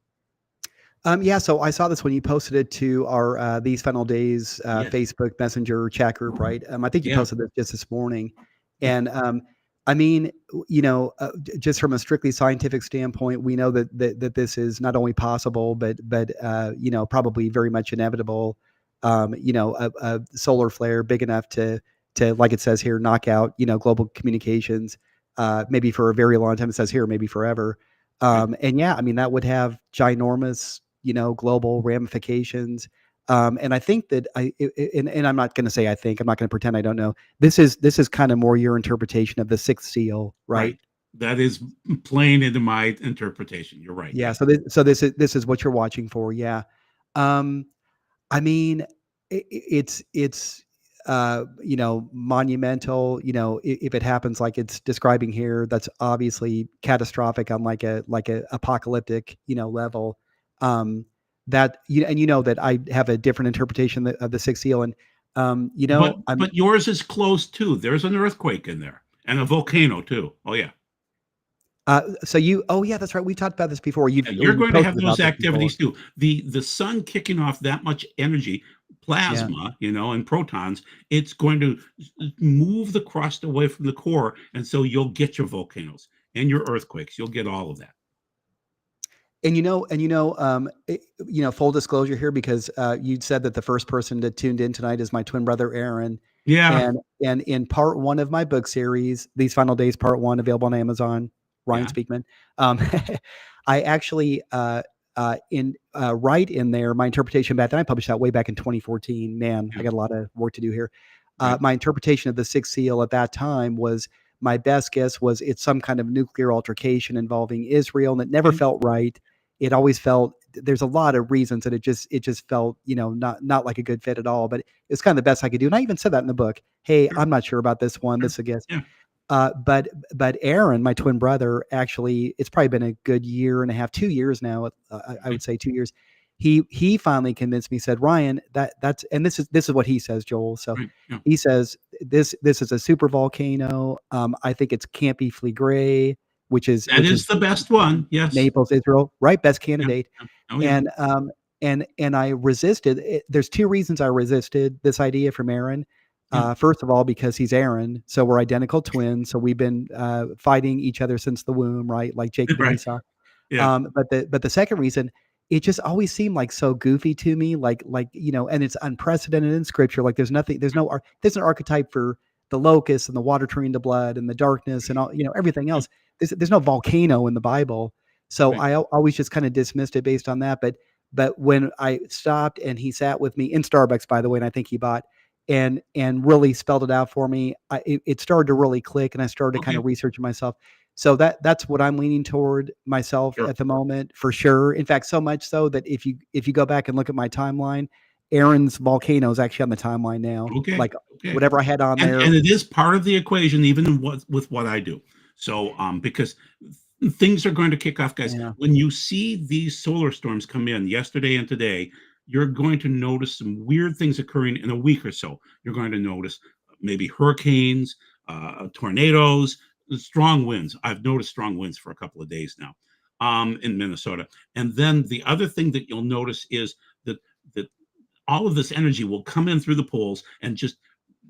Yeah, so I saw this when you posted it to our These Final Days Yes. Facebook Messenger chat group, right? I think you Yeah. posted this just this morning, and I mean, just from a strictly scientific standpoint, we know that this is not only possible, but probably very much inevitable. A solar flare big enough to, like it says here, knock out global communications, maybe for a very long time. It says here, maybe forever. Right. And yeah, I mean that would have ginormous global ramifications. And I think that and I'm not going to say I think, I'm not going to pretend I don't know. This is kind of more your interpretation of the sixth seal, right? Right. That is plain into my interpretation. You're right. Yeah. Yeah. So this is what you're watching for. Yeah. Um, I mean, it's monumental. If it happens like it's describing here, that's obviously catastrophic on like a apocalyptic level. Um, that and that I have a different interpretation of the sixth seal, and But I'm but yours is close too. There's an earthquake in there and a volcano too. Oh yeah. so you oh yeah, that's right. We talked about this before. Yeah, Or you're you going to posted have those about this before. activities too. The sun kicking off that much energy, Yeah. plasma, and protons, it's going to move the crust away from the core, and so you'll get your volcanoes and your earthquakes. You'll get all of that. Full disclosure here, because you'd said that the first person that tuned in tonight is my twin brother Aaron, Yeah, and in part one of my book series, These Final Days, Part One, available on Amazon, Ryan yeah, Speakman. Um, I actually in right in there my interpretation back then. I published that way back in 2014. Man, I yeah, got a lot of work to do here. right. My interpretation of the sixth seal at that time was, my best guess was it's some kind of nuclear altercation involving Israel, and it never Okay, felt right. It always felt, there's a lot of reasons that it just felt not like a good fit at all. But it's kind of the best I could do, and I even said that in the book. Hey, sure, I'm not sure about this one. sure. This is a guess. Yeah, But Aaron, my twin brother, actually, it's probably been a good year and a half, 2 years now. I okay, would say 2 years. He finally convinced me. Said, Ryan, that's and this is what he says, Joel. So right. Yeah. he says this is a super volcano. I think it's Campy Flegrei, which is That is the best one. Yes. Naples, Israel, right? Best Yeah, candidate. yeah. Oh yeah. And I resisted it. There's two reasons I resisted this idea from Aaron. Yeah. First of all, because he's Aaron, so we're identical twins. So we've been fighting each other since the womb, right? Like Jacob and Right. Esau. Yeah. But the second reason, it just always seemed like so goofy to me, and it's unprecedented in Scripture. Like there's an archetype for the locust and the water turning to blood and the darkness and all everything Yeah. else. There's no volcano in the Bible, so Right. always just kind of dismissed it based on that. But when I stopped and he sat with me in Starbucks, by the way, and I think he bought and really spelled it out for me, it started to really click, and I started to kind Okay. of research it myself. So that's what I'm leaning toward myself Sure. at the moment, for sure. In fact, so much so that if you go back and look at my timeline, Aaron's volcano is actually on the timeline now. Okay. Like Okay. whatever I had on there. And it is part of the equation, even with what I do. So because things are going to kick off, guys. Yeah. When you see these solar storms come in yesterday and today, you're going to notice some weird things occurring in a week or so. You're going to notice maybe hurricanes, tornadoes, strong winds. I've noticed strong winds for a couple of days now in Minnesota. And then the other thing that you'll notice is that all of this energy will come in through the poles and just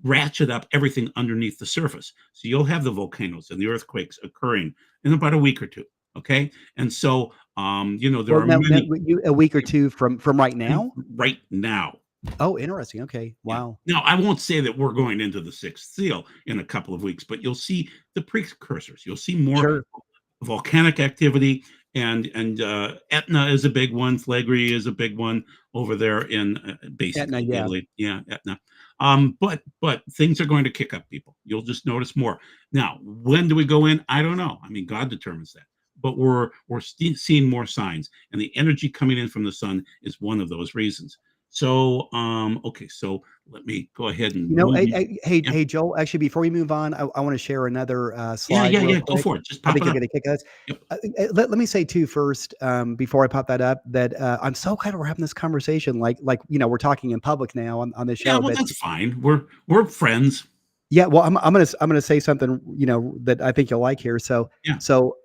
ratchet up everything underneath the surface. So you'll have the volcanoes and the earthquakes occurring in about a week or two. Okay. And so, there Well, are now many a week or two from right now. right now. Oh, interesting. Okay. Yeah. Wow. Now, I won't say that we're going into the sixth seal in a couple of weeks, but you'll see the precursors. You'll see more Sure. volcanic activity, and Etna is a big one. Flegrei is a big one over there in Etna, basically yeah. Italy. Yeah, Etna. But things are going to kick up, people. You'll just notice more. Now, when do we go in? I don't know. I mean, God determines that. But we're seeing more signs, and the energy coming in from the sun is one of those reasons. So, okay, so let me go ahead and move you. Yeah, Hey, Joel, actually, before we move on, I want to share another yeah, slide yeah, real yeah. Go quick. for it. Just I pop think it you're up. going to kick us. Yep. Let me say too first, before I pop that up, that I'm so glad we're having this conversation. Like we're talking in public now on this Yeah, show. well, But that's fine. We're friends. yeah, well, I'm gonna say something that I think you'll like here. So Yeah.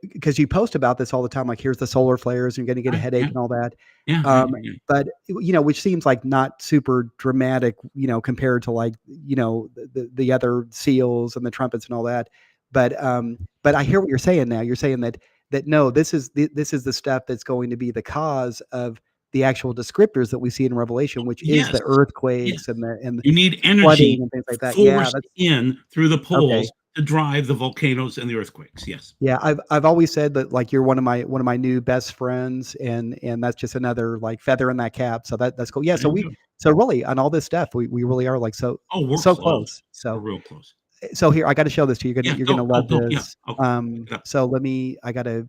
because you post about this all the time, like here's the solar flares, and you're going to get a Right. Yeah. headache and all that. Yeah. Yeah. Um, Yeah. but which seems like not super dramatic, compared to like the other seals and the trumpets and all that. But I hear what you're saying now. You're saying that no, this is the stuff that's going to be the cause of the actual descriptors that we see in Revelation, which is Yes, the earthquakes yes. and You need flooding energy and things like that. Yeah, forced that's in through the okay. poles to drive the volcanoes and the earthquakes. Yes. Yeah, I've always said that like you're one of my new best friends, and that's just another like feather in that cap. So that's cool. Yeah, There you go. so really on all this stuff, we really are like Oh, we're so close. close. We're real close. So here I got to show this to you. Yeah, You're gonna go, go, love go. Yeah. this. Okay. Pick it up. So let me. I gotta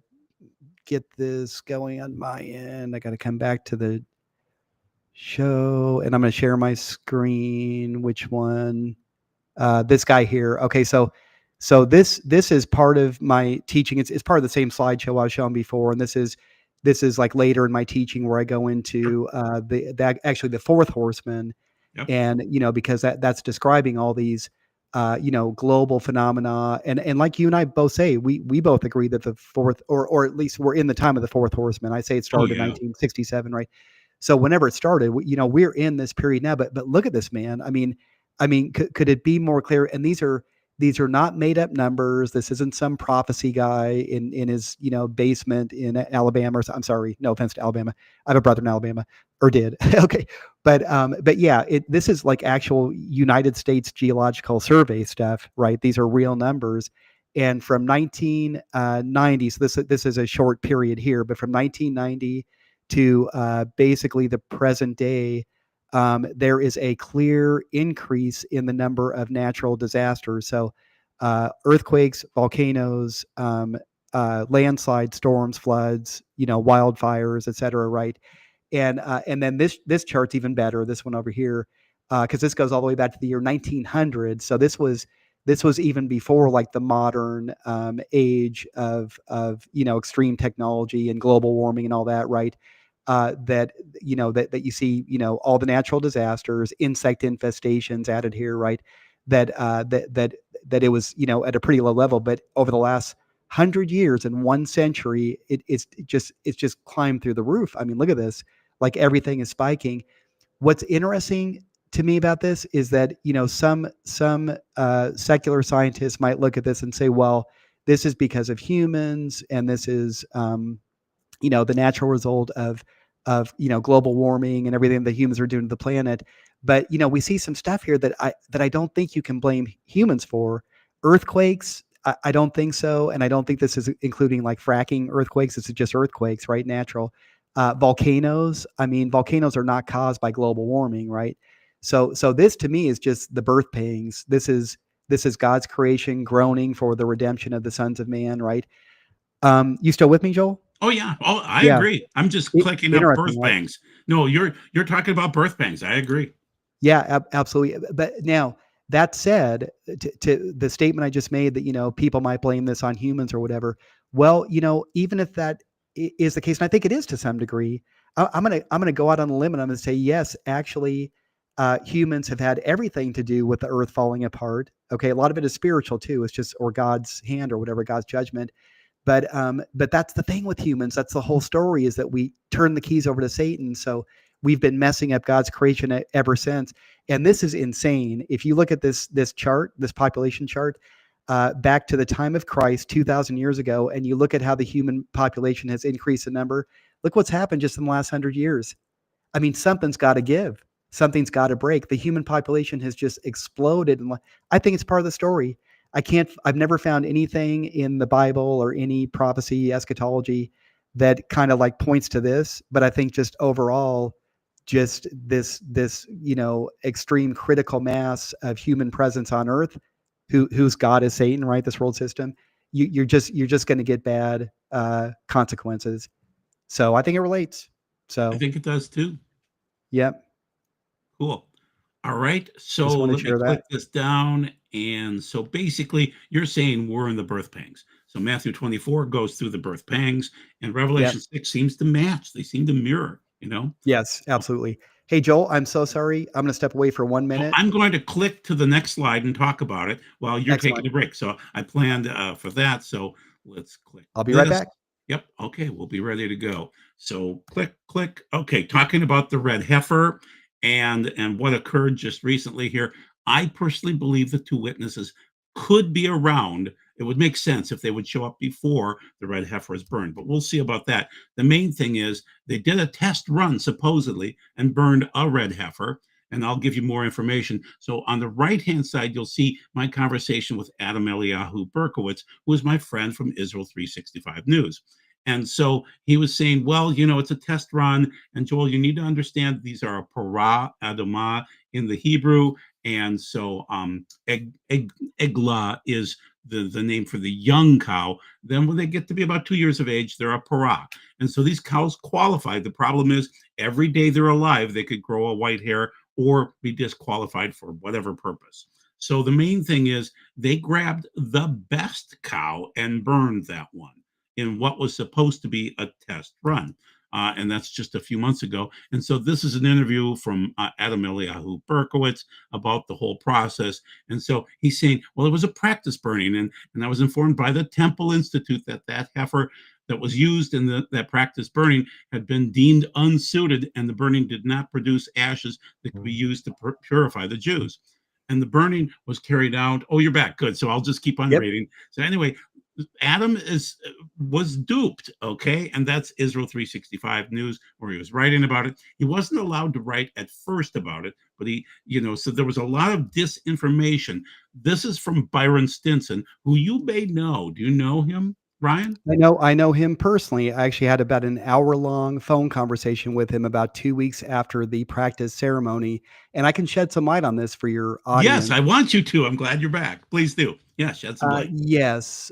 get this going on my end. I gotta come back to the show, and I'm gonna share my screen. Which one? This guy here. Okay, so this is part of my teaching. It's part of the same slideshow I was showing before, and this is like later in my teaching where I go Sure. into actually the fourth horseman, Yep. and because that's describing all these global phenomena, and like you and I both say, we both agree that the fourth, or at least we're in the time of the fourth horseman. I say it Oh, started in yeah. 1967, right? So whenever it started, we're in this period now. But look at this, man. I mean, could it be more clear? And these are not made up numbers. This isn't some prophecy guy in his basement in Alabama. I'm sorry, no offense to Alabama. I have a brother in Alabama, or did. Okay, but yeah, this is like actual United States Geological Survey stuff, right? These are real numbers, and from 1990. So this is a short period here, but from 1990 to basically the present day, there is a clear increase in the number of natural disasters. So, earthquakes, volcanoes, landslides, storms, floods, wildfires, et cetera. Right, and then this chart's even better. This one over here, because this goes all the way back to the year 1900. So this was even before like the modern age of extreme technology and global warming and all that, right? That that you see, all the natural disasters, insect infestations added here, right? That it was at a pretty low level, but over the last 100 years in 1 century, it's just climbed through the roof. I mean, look at this, like everything is spiking. What's interesting to me about this is that some secular scientists might look at this and say, well, this is because of humans, and this is the natural result of global warming and everything that humans are doing to the planet. But we see some stuff here that I don't think you can blame humans for. Earthquakes, I don't think so, and I don't think this is including like fracking earthquakes. This is just earthquakes, right? Natural. Volcanoes. I mean, volcanoes are not caused by global warming, right? So this to me is just the birth pangs. This is God's creation groaning for the redemption of the sons of man, right? You still with me, Joel? Oh, yeah. Oh, I Yeah. agree. I'm just clicking up Interesting, birth right? pangs. No, you're talking about birth pangs. I agree. Yeah, absolutely. But now that said, to the statement I just made that people might blame this on humans or whatever. Well, even if that is the case, and I think it is to some degree, I'm gonna go out on a limb and I'm gonna say yes. Actually, humans have had everything to do with the earth falling apart. Okay, a lot of it is spiritual too. It's just or God's hand or whatever, God's judgment. But that's the thing with humans. That's the whole story, is that we turn the keys over to Satan. So we've been messing up God's creation ever since. And this is insane. If you look at this chart, this population chart, back to the time of Christ, 2,000 years ago, and you look at how the human population has increased in number. Look what's happened just in the last 100 years. I mean, something's got to give. Something's got to break. The human population has just exploded, and I think it's part of the story. I've never found anything in the Bible or any prophecy, eschatology, that kind of like points to this. But I think just overall, just this extreme critical mass of human presence on Earth, whose God is Satan, right? This world system. You're just going to get bad consequences. So I think it relates. I So think it does too. yep. Cool. All right. Just So want to let me share click that. this down. And so basically, you're saying we're in the birth pangs. So Matthew 24 goes through the birth pangs, and Yep. Revelation 6 seems to match. They seem to mirror. Yes, absolutely. Hey, Joel, I'm so sorry. I'm going to step away for one So minute. I'm going to click to the next slide and talk about it while you're taking Excellent. a break. So I planned for that. So let's click I'll be right this. back. Yep. Okay. We'll be ready to go. So click, click. Okay. Talking about the red heifer and what occurred just recently here. I personally believe the two witnesses could be around it would make sense if they would show up before the red heifer is burned, but we'll see about that. The main thing is they did a test run supposedly and burned a red heifer, and I'll give you more information. So on the right-hand side, you'll see my conversation with Adam Eliyahu Berkowitz, who is my friend from Israel 365 News. And so he was saying, well, it's a test run. And Joel, you need to understand these are a para adoma in the Hebrew. And so eglah is the name for the young cow. Then when they get to be about 2 years of age, they're a para. And so these cows qualify. The problem is every day they're alive, they could grow a white hair or be disqualified for whatever purpose. So the main thing is they grabbed the best cow and burned that one in what was supposed to be a test run. And that's just a few months ago. And so this is an interview from Adam Eliyahu Berkowitz about the whole process. And so he's saying, well, it was a practice burning. And I was informed by the Temple Institute that heifer that was used in that practice burning had been deemed unsuited, and the burning did not produce ashes that could be used to purify the Jews. And the burning was carried out. Oh, you're back. Good. So I'll just keep on reading. So anyway, Adam was duped, okay? And that's Israel 365 News, where he was writing about it. He wasn't allowed to write at first about it, but so there was a lot of disinformation. This is from Byron Stinson, who you may know. Do you know him, Ryan? I know him personally. I actually had about an hour-long phone conversation with him about 2 weeks after the practice ceremony, and I can shed some light on this for your audience. Yes, I want you to. I'm glad you're back. Please do. Yeah, shed some light. Yes.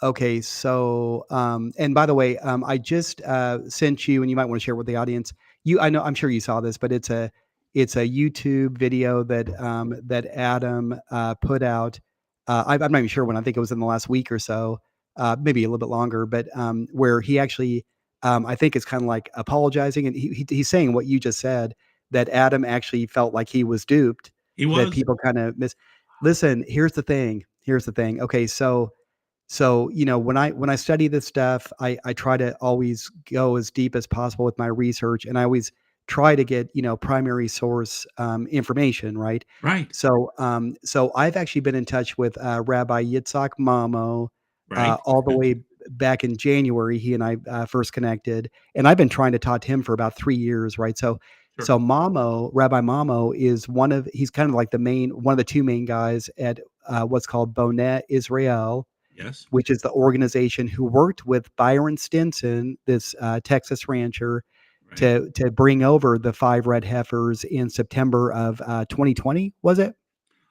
Okay. So, and by the way, I just sent you, and you might want to share with the audience. I'm sure you saw this, but it's a YouTube video that Adam put out. I'm not even sure when. I think it was in the last week or so, maybe a little bit longer. But where he actually, I think, is kind of like apologizing, and he's saying what you just said, that Adam actually felt like he was duped. He was. That people kind of Listen, here's the thing. Okay, so when I study this stuff, I try to always go as deep as possible with my research, and I always try to get primary source information, right? Right. So I've actually been in touch with Rabbi Yitzhak Mamo Right. all the way back in January. He and I first connected, and I've been trying to talk to him for about 3 years, right? So Sure. so Rabbi Mamo is he's kind of like one of the two main guys at what's called Bonet Israel, Yes. which is the organization who worked with Byron Stinson, this Texas rancher, Right. to bring over the 5 red heifers in September of 2020, was it?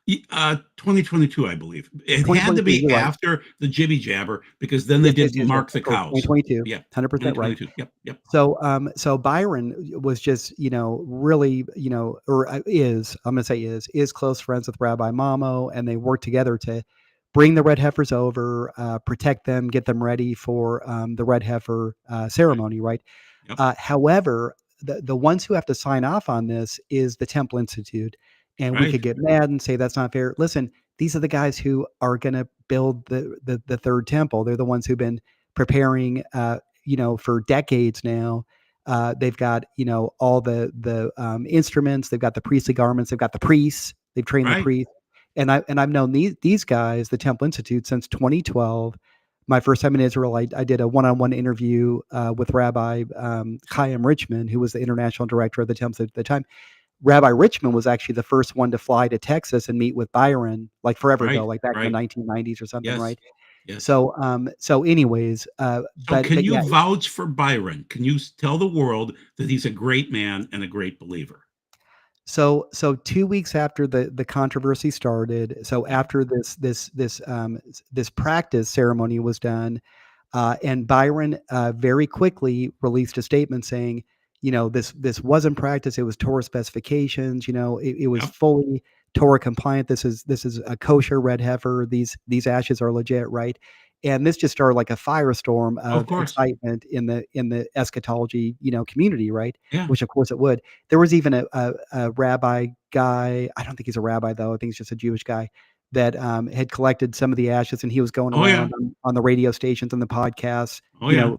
2022, I believe. It had to 2022, be you're right. after the jibby jabber because then they Yes, yes, didn't yes, yes, mark the of course, cows. 2022, Yeah, 100% right. 2022. Yep. So Byron was just, really, or I'm gonna say is close friends with Rabbi Mamo, and they work together to bring the red heifers over, protect them, get them ready for the red heifer Right. ceremony, right? Yep. However, the ones who have to sign off on this is the Temple Institute, and we Right. could get mad and say that's not fair. Listen, these are the guys who are going to build the third temple. They're the ones who've been preparing, for decades now. They've got all the instruments. They've got the priestly garments. They've got the priests. They've trained the Right. priests, and I've known these guys, the Temple Institute, since 2012. My first time in Israel, I did a one-on-one interview with Rabbi Chaim Richman, who was the international director of the Temple at the time. Rabbi Richman was actually the first one to fly to Texas and meet with Byron, like forever ago, Right. like back in the Right. 1990s or something, Yes. right? Yes. So anyways, So can but you yeah, vouch for Byron? Can you tell the world that he's a great man and a great believer? so 2 weeks after the controversy started, so Yep. after this practice ceremony was done, and Byron very quickly released a statement saying, this wasn't practice; it was Torah specifications. It was Yep. fully Torah compliant. This is a kosher red heifer. These ashes are legit, right? And this just started like a firestorm Of of course. excitement in the eschatology community, right? Yeah. Which of course it would. There was even a rabbi guy. I don't think he's a rabbi though. I think he's just a Jewish guy that had collected some of the ashes, and he was going Oh yeah. around on the radio stations and the podcasts, Oh yeah.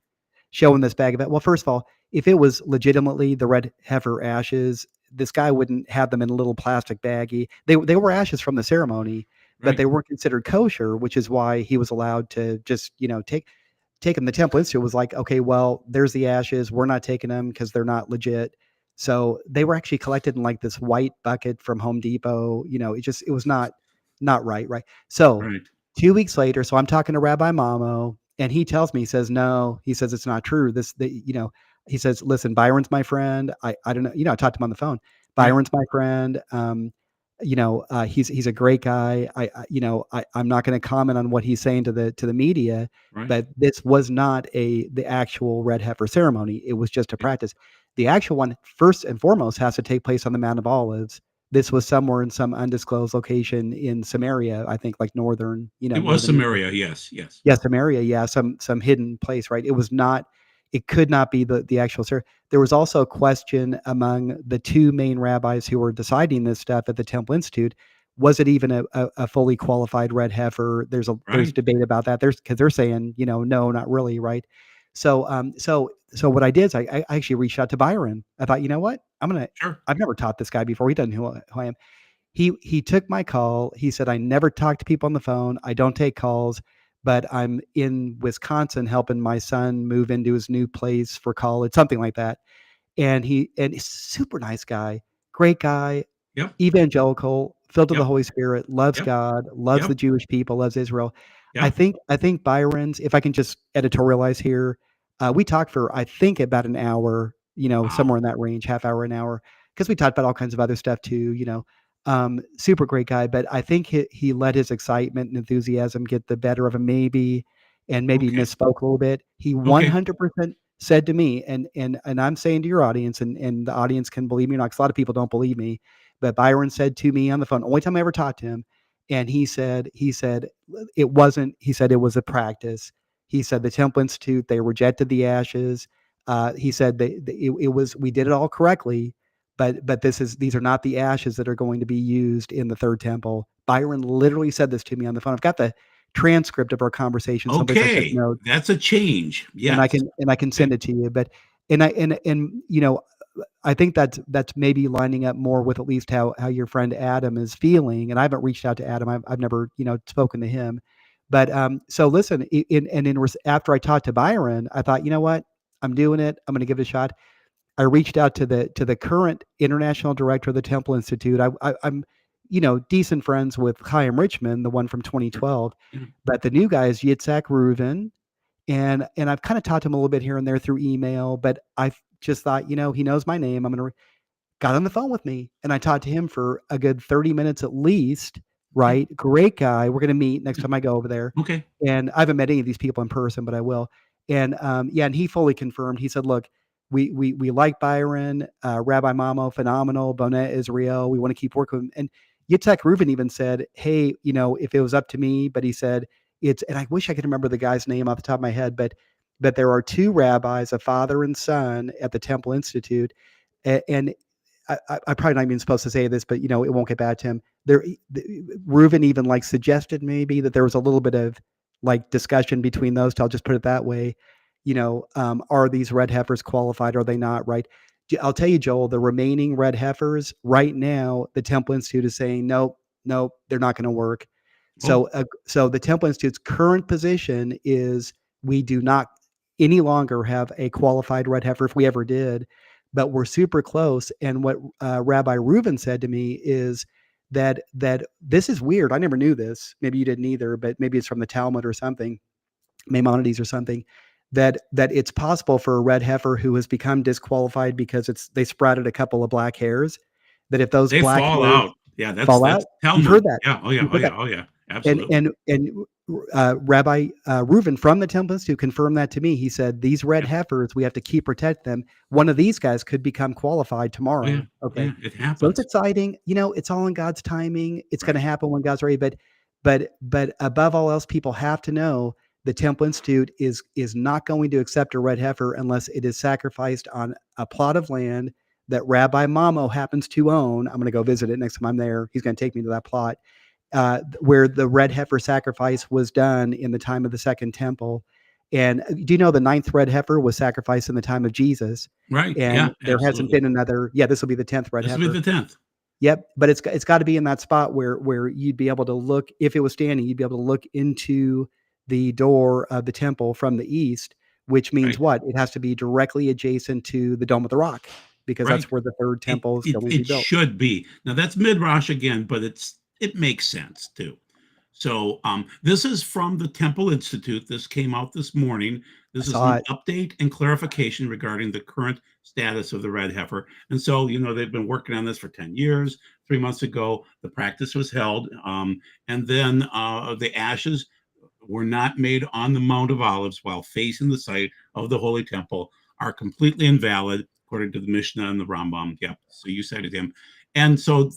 showing this bag of it. Well, first of all, if it was legitimately the red heifer ashes, this guy wouldn't have them in a little plastic baggie. They were ashes from the ceremony, but Right. they weren't considered kosher, which is why he was allowed to just, take them. The Temple Institute was like, okay, well, there's the ashes. We're not taking them because they're not legit. So they were actually collected in like this white bucket from Home Depot. It was not right, right. So Right. 2 weeks later, so I'm talking to Rabbi Mamo, and he tells me, he says, no, he says it's not true. He says, listen, Byron's my friend. I don't know, I talked to him on the phone. Right. Byron's my friend. He's a great guy. I'm not going to comment on what he's saying to the media, Right. but this was not the actual red heifer ceremony. It was just a Okay. practice. The actual one, first and foremost, has to take place on the Mount of Olives. This was somewhere in some undisclosed location in Samaria, I think, like It was northern Israel. Samaria. Yes. Yes. Yeah, Samaria, yeah, some hidden place, right? It was not. It could not be the actual. There was also a question among the two main rabbis who were deciding this stuff at the Temple Institute. Was it even a fully qualified red heifer? There's Right. debate about that. Because they're saying, no, not really, right? So what I did is I actually reached out to Byron. I thought, you know what? Sure. I've never taught this guy before. He doesn't know who I am. He took my call. He said, "I never talk to people on the phone. I don't take calls, but I'm in Wisconsin helping my son move into his new place for college," something like that. And he's a super nice guy, great guy, Yep. evangelical, filled with the Yep. Holy Spirit, loves Yep. God, loves the Yep. Jewish people, loves Israel. I Yep. think I think Byron's, if I can just editorialize here, we talked for I think about an hour, Wow. somewhere in that range, half hour, an hour, because we talked about all kinds of other stuff too. Super great guy, but I think he let his excitement and enthusiasm get the better of him, maybe Okay. misspoke a little bit. He Okay. 100% said to me, and I'm saying to your audience, and the audience can believe me or not, because a lot of people don't believe me, but Byron said to me on the phone, only time I ever talked to him, and he said it wasn't. He said it was a practice. He said the Temple Institute, they rejected the ashes. He said it was, we did it all correctly, but these are not the ashes that are going to be used in the third temple. Byron literally said this to me on the phone. I've got the transcript of our conversation someplace I took Okay. notes, That's a change. and I Yes. can Okay. send it to you. But I think that's maybe lining up more with at least how your friend Adam is feeling. And I haven't reached out to Adam. I've never spoken to him. But so listen, after I talked to Byron, I thought, you know what, I'm doing it. I'm going to give it a shot. I reached out to the current international director of the Temple Institute. I'm decent friends with Chaim Richman, the one from Sure. 2012, Yeah. but the new guy is Yitzhak Reuven, and I've kind of talked to him a little bit here and there through email, but I just thought, he knows my name. I'm gonna got on the phone with me, and I talked to him for a good 30 minutes at least. Okay. Right, great guy. We're gonna meet next Yeah. time I go over there, Okay. and I haven't met any of these people in person, but I will. And yeah, and he fully confirmed. He said, "Look, we like Byron, Rabbi Mamo, phenomenal, Bonet Israel. We want to keep working with him." And Yitzhak Reuven even said, "Hey, if it was up to me," but he said it's, and I wish I could remember the guy's name off the top of my head, but there are two rabbis, a father and son, at the Temple Institute, and I probably not even supposed to say this, but it won't get bad to him. Reuven even like suggested maybe that there was a little bit of like discussion between those two. I'll just put it that way. Are these red heifers qualified? Are they not? Right. I'll tell you, Joel, the remaining red heifers right now, the Temple Institute is saying, nope, nope, they're not going to work. Oh. So the Temple Institute's current position is we do not any longer have a qualified red heifer if we ever did, but we're super close. And what Rabbi Reuven said to me is that this is weird. I never knew this. Maybe you didn't either, but maybe it's from the Talmud or something, Maimonides or something. That it's possible for a red heifer who has become disqualified because they sprouted a couple of black hairs. That if those They black fall hairs out. Yeah. fall That's out, you've heard Talmud. that. Yeah. Oh yeah. You've Oh heard yeah. that. Oh yeah. And Absolutely. and and Rabbi Reuven from the Temple Institute confirmed that to me. He said these red Yeah. heifers, we have to keep protect them. One of these guys could become qualified Oh yeah. tomorrow. Oh yeah. Okay, It so it's happens. exciting. It's all in God's timing. It's going to Right. happen when God's ready. But above all else, people have to know the Temple Institute is not going to accept a red heifer unless it is sacrificed on a plot of land that Rabbi Mamo happens to own. I'm going to go visit it next time I'm there. He's going to take me to that plot where the red heifer sacrifice was done in the time of the Second Temple. And do you know the ninth red heifer was sacrificed in the time of Jesus? Right. And Yeah. there hasn't Absolutely. been another. Yeah, this will be the 10th red This will be heifer. the 10th. Yep, but it's got to be in that spot where you'd be able to look. If it was standing, you'd be able to look into the door of the temple from the east, which means Right, what? It has to be directly adjacent to the Dome of the Rock, because right. that's where the third It temple is it going to be it built. should be. Now that's midrash again, but it makes sense too. So this is from the Temple Institute. This came out this morning. I This is saw an it. update and clarification regarding the current status of the red heifer. And so, they've been working on this for 10 years. 3 months ago, the practice was held. And then the ashes were not made on the Mount of Olives while facing the site of the Holy Temple are completely invalid, according to the Mishnah and the Rambam. Yep. So you cited him. And so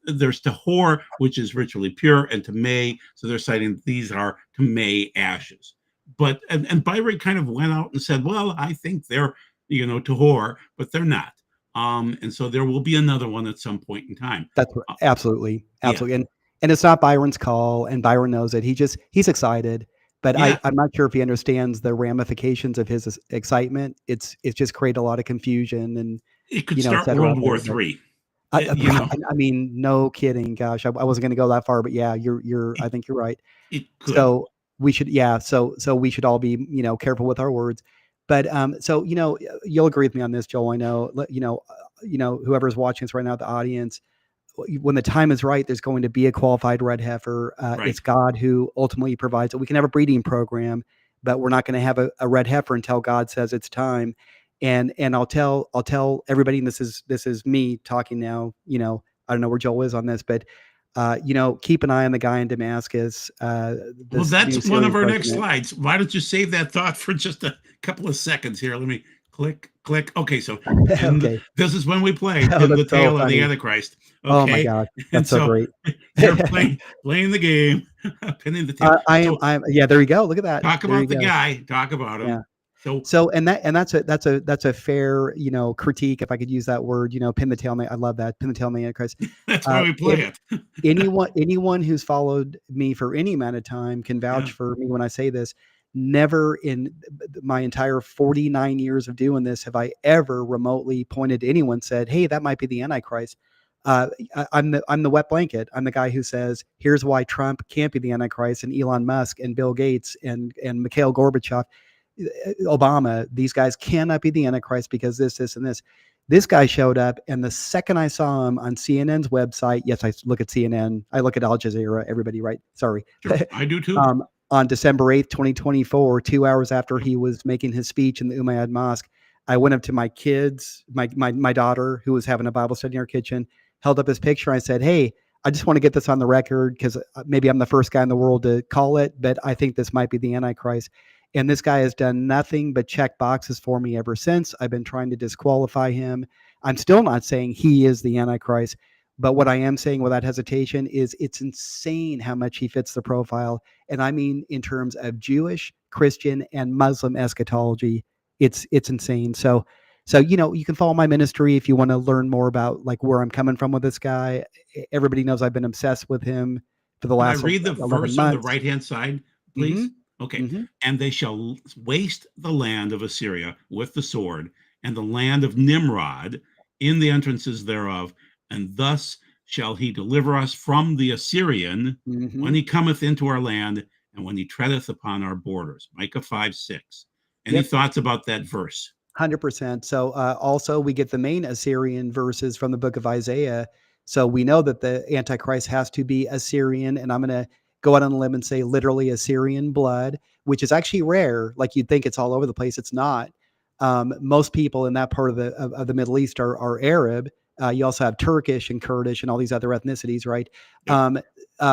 there's Tahor, which is ritually pure, and Tamei. So they're citing these are Tamei ashes. But and Byron kind of went out and said, well, I think they're Tahor, but they're not. And so there will be another one at some point in time. That's Uh, absolutely, yeah, absolutely, and it's not Byron's call, and Byron knows it. He's excited, but yeah. I'm not sure if he understands the ramifications of his excitement. It's just created a lot of confusion and It could et start cetera World out there. War But III. You know, I mean, no kidding. Gosh, I wasn't going to go that far, but yeah, I it, think you're right. it could. So we should, yeah. So we should all be, careful with our words. But so you'll agree with me on this, Joel. I know, whoever's watching us right now, the audience, when the time is right, there's going to be a qualified red heifer. Right. It's God who ultimately provides it. We can have a breeding program, but we're not going to have a red heifer until God says it's time. And I'll tell everybody, and this is me talking now. I don't know where Joel is on this, but keep an eye on the guy in Damascus, Well, this that's new one of Syrian our next president. slides. Why don't you save that thought for just a couple of seconds here? Let me click, click. Okay, so Okay. this is when we play Oh, Pin the that's so Tail of the funny. Antichrist. Oh my Okay, gosh, and that's so so great. you're playing the game, pinning the tail. So I'm yeah, there you go. Look at that. talk There you about the go. guy. Talk about Yeah. him. So So that's a fair, critique, if I could use that word, pin the tail. I love that. Pin the tail on the Antichrist. that's why we If play it. anyone who's followed me for any amount of time can Yeah. vouch for me when I say this. Never in my entire 49 years of doing this have I ever remotely pointed to anyone said, "Hey, that might be the Antichrist." I'm the wet blanket. I'm the guy who says, "Here's why Trump can't be the Antichrist," and Elon Musk and Bill Gates and Mikhail Gorbachev, Obama. These guys cannot be the Antichrist because this, and this. This guy showed up, and the second I saw him on CNN's website, yes, I look at CNN, I look at Al Jazeera, everybody, right? Sorry. Sure, I do too. On December 8th, 2024, 2 hours after he was making his speech in the Umayyad Mosque, I went up to my kids, my daughter, who was having a Bible study in our kitchen, held up his picture. I said, "Hey, I just want to get this on the record because maybe I'm the first guy in the world to call it, but I think this might be the Antichrist." And this guy has done nothing but check boxes for me ever since. I've been trying to disqualify him. I'm still not saying he is the Antichrist, but what I am saying without hesitation is it's insane how much he fits the profile. And I mean, in terms of Jewish, Christian, and Muslim eschatology, it's insane. So you can follow my ministry if you want to learn more about like where I'm coming from with this guy. Everybody knows I've been obsessed with him for the Can I last read the 11 verse on the months. right-hand side, Mm-hmm. please? Okay. Mm-hmm. And they shall waste the land of Assyria with the sword, and the land of Nimrod in the entrances thereof, and thus shall he deliver us from the Assyrian Mm-hmm. when he cometh into our land and when he treadeth upon our borders. Micah 5:6. Any Yep. thoughts about that verse? 100%. So also we get the main Assyrian verses from the book of Isaiah. So we know that the Antichrist has to be Assyrian, and I'm going to go out on a limb and say literally Assyrian blood, which is actually rare. Like you'd think it's all over the place. It's not. Most people in that part of the Middle East are Arab. You also have Turkish and Kurdish and all these other ethnicities, right? Yep.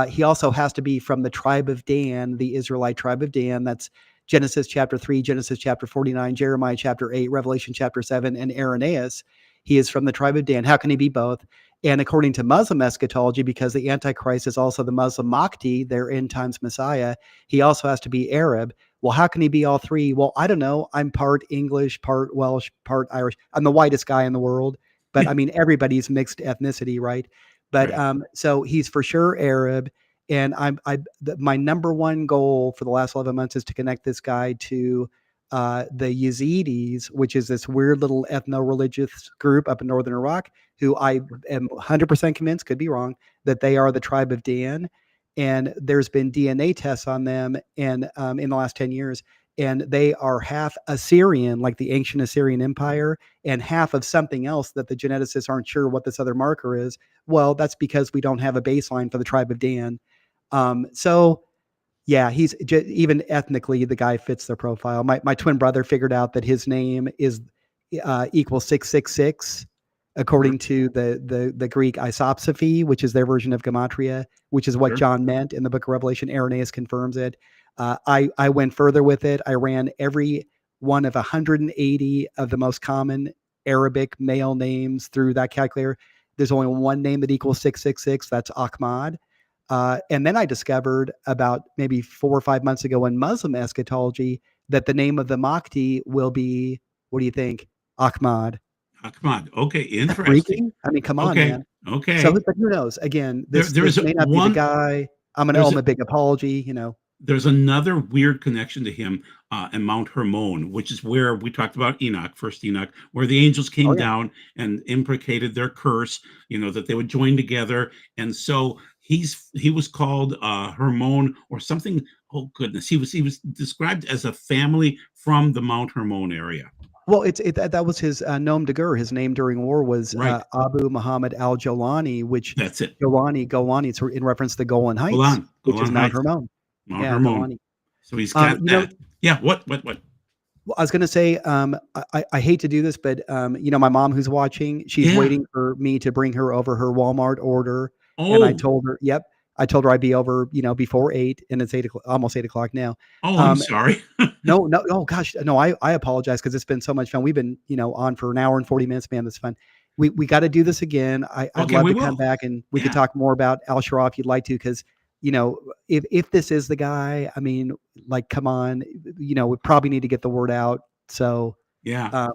He also has to be from the tribe of Dan, the Israelite tribe of Dan. That's Genesis chapter 3, Genesis chapter 49, Jeremiah chapter 8, Revelation chapter 7, and Irenaeus. He is from the tribe of Dan. How can he be both? And according to Muslim eschatology, because the Antichrist is also the Muslim Mahdi, their end times Messiah, he also has to be Arab. Well, how can he be all three? Well, I don't know. I'm part English, part Welsh, part Irish. I'm the whitest guy in the world, but I mean, everybody's mixed ethnicity, right? But Right. so he's for sure Arab. And my number one goal for the last 11 months is to connect this guy to the Yazidis, which is this weird little ethno-religious group up in northern Iraq, who I am 100% convinced, could be wrong, that they are the tribe of Dan. And there's been DNA tests on them, and in the last 10 years, and they are half Assyrian, like the ancient Assyrian Empire, and half of something else that the geneticists aren't sure what this other marker is. Well, that's because we don't have a baseline for the tribe of Dan. So yeah, he's even ethnically, the guy fits their profile. My twin brother figured out that his name is equals 666, Sure. according to the Greek isopsophy, which is their version of gematria, which is what Sure. John meant in the Book of Revelation. Irenaeus confirms it. I went further with it. I ran every one of 180 of the most common Arabic male names through that calculator. There's only one name that equals 666. That's Ahmad. And then I discovered about maybe 4 or 5 months ago in Muslim eschatology that the name of the Mahdi will be, what do you think? Ahmad. Ahmad. Okay, That interesting. freaky? I mean, come on, Okay, man. So, okay. but who knows? Again, There's this may not be the one. guy. I'm gonna owe There's him a big apology. there's another weird connection to him in Mount Hermon, which is where we talked about Enoch, first Enoch, where the angels Oh came yeah. down and imprecated their curse, that they would join together. And so he was called Hermon or something. Oh goodness, he was described as a family from the Mount Hermon area. Well, that was his nom de guerre. His name during war was Right. Abu Muhammad al Jolani, which That's it. Golani. It's in reference to the Golan Heights, which is Golan Mount Heights, Hermon. Mount Yeah, Hermon. Golani. So he's got You know, that. Yeah. What? well, I was gonna say, I hate to do this, but my mom who's watching, she's Yeah. waiting for me to bring her over her Walmart order, and I Oh, told her, yep, I told her I'd be over, before 8, and it's 8 o'clock, almost 8 o'clock now. oh, I'm Um, sorry. no, no, oh gosh, no, I apologize because it's been so much fun. We've been, on for an hour and 40 minutes, man. That's fun. We got to do this again. I'd Okay, love we to come will. back and we could Yeah. talk more about Al Shara if you'd like to, because if this is the guy, I mean, like, come on, we probably need to get the word out. So, Yeah.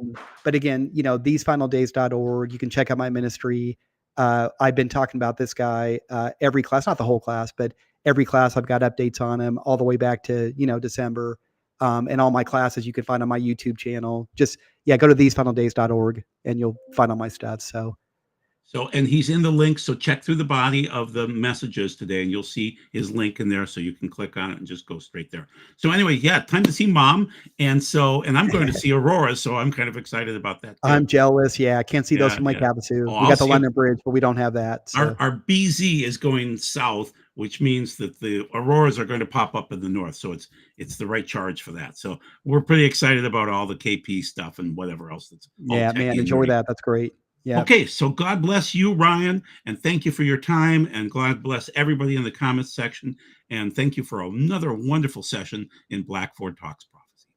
but again, thesefinaldays.org, you can check out my ministry. I've been talking about this guy every class, not the whole class, but every class I've got updates on him all the way back to, December. And all my classes you can find on my YouTube channel. Just, yeah, go to thesefinaldays.org and you'll find all my stuff. So, So, and he's in the link. So check through the body of the messages today, and you'll see his link in there. So you can click on it and just go straight there. So anyway, yeah, time to see Mom, and I'm going to see Aurora. So I'm kind of excited about that too. I'm jealous. Yeah, I can't see those Yeah, from Lake yeah. Havasu. Oh, We I'll got the see it. London Bridge, but we don't have that. So, Our BZ is going south, which means that the auroras are going to pop up in the north. So it's the right charge for that. So we're pretty excited about all the KP stuff and whatever else that's all yeah, man, techie and enjoy nerdy. that. That's great. Yeah. Okay, so God bless you, Ryan, and thank you for your time, and God bless everybody in the comments section, and thank you for another wonderful session in Blackford Talks.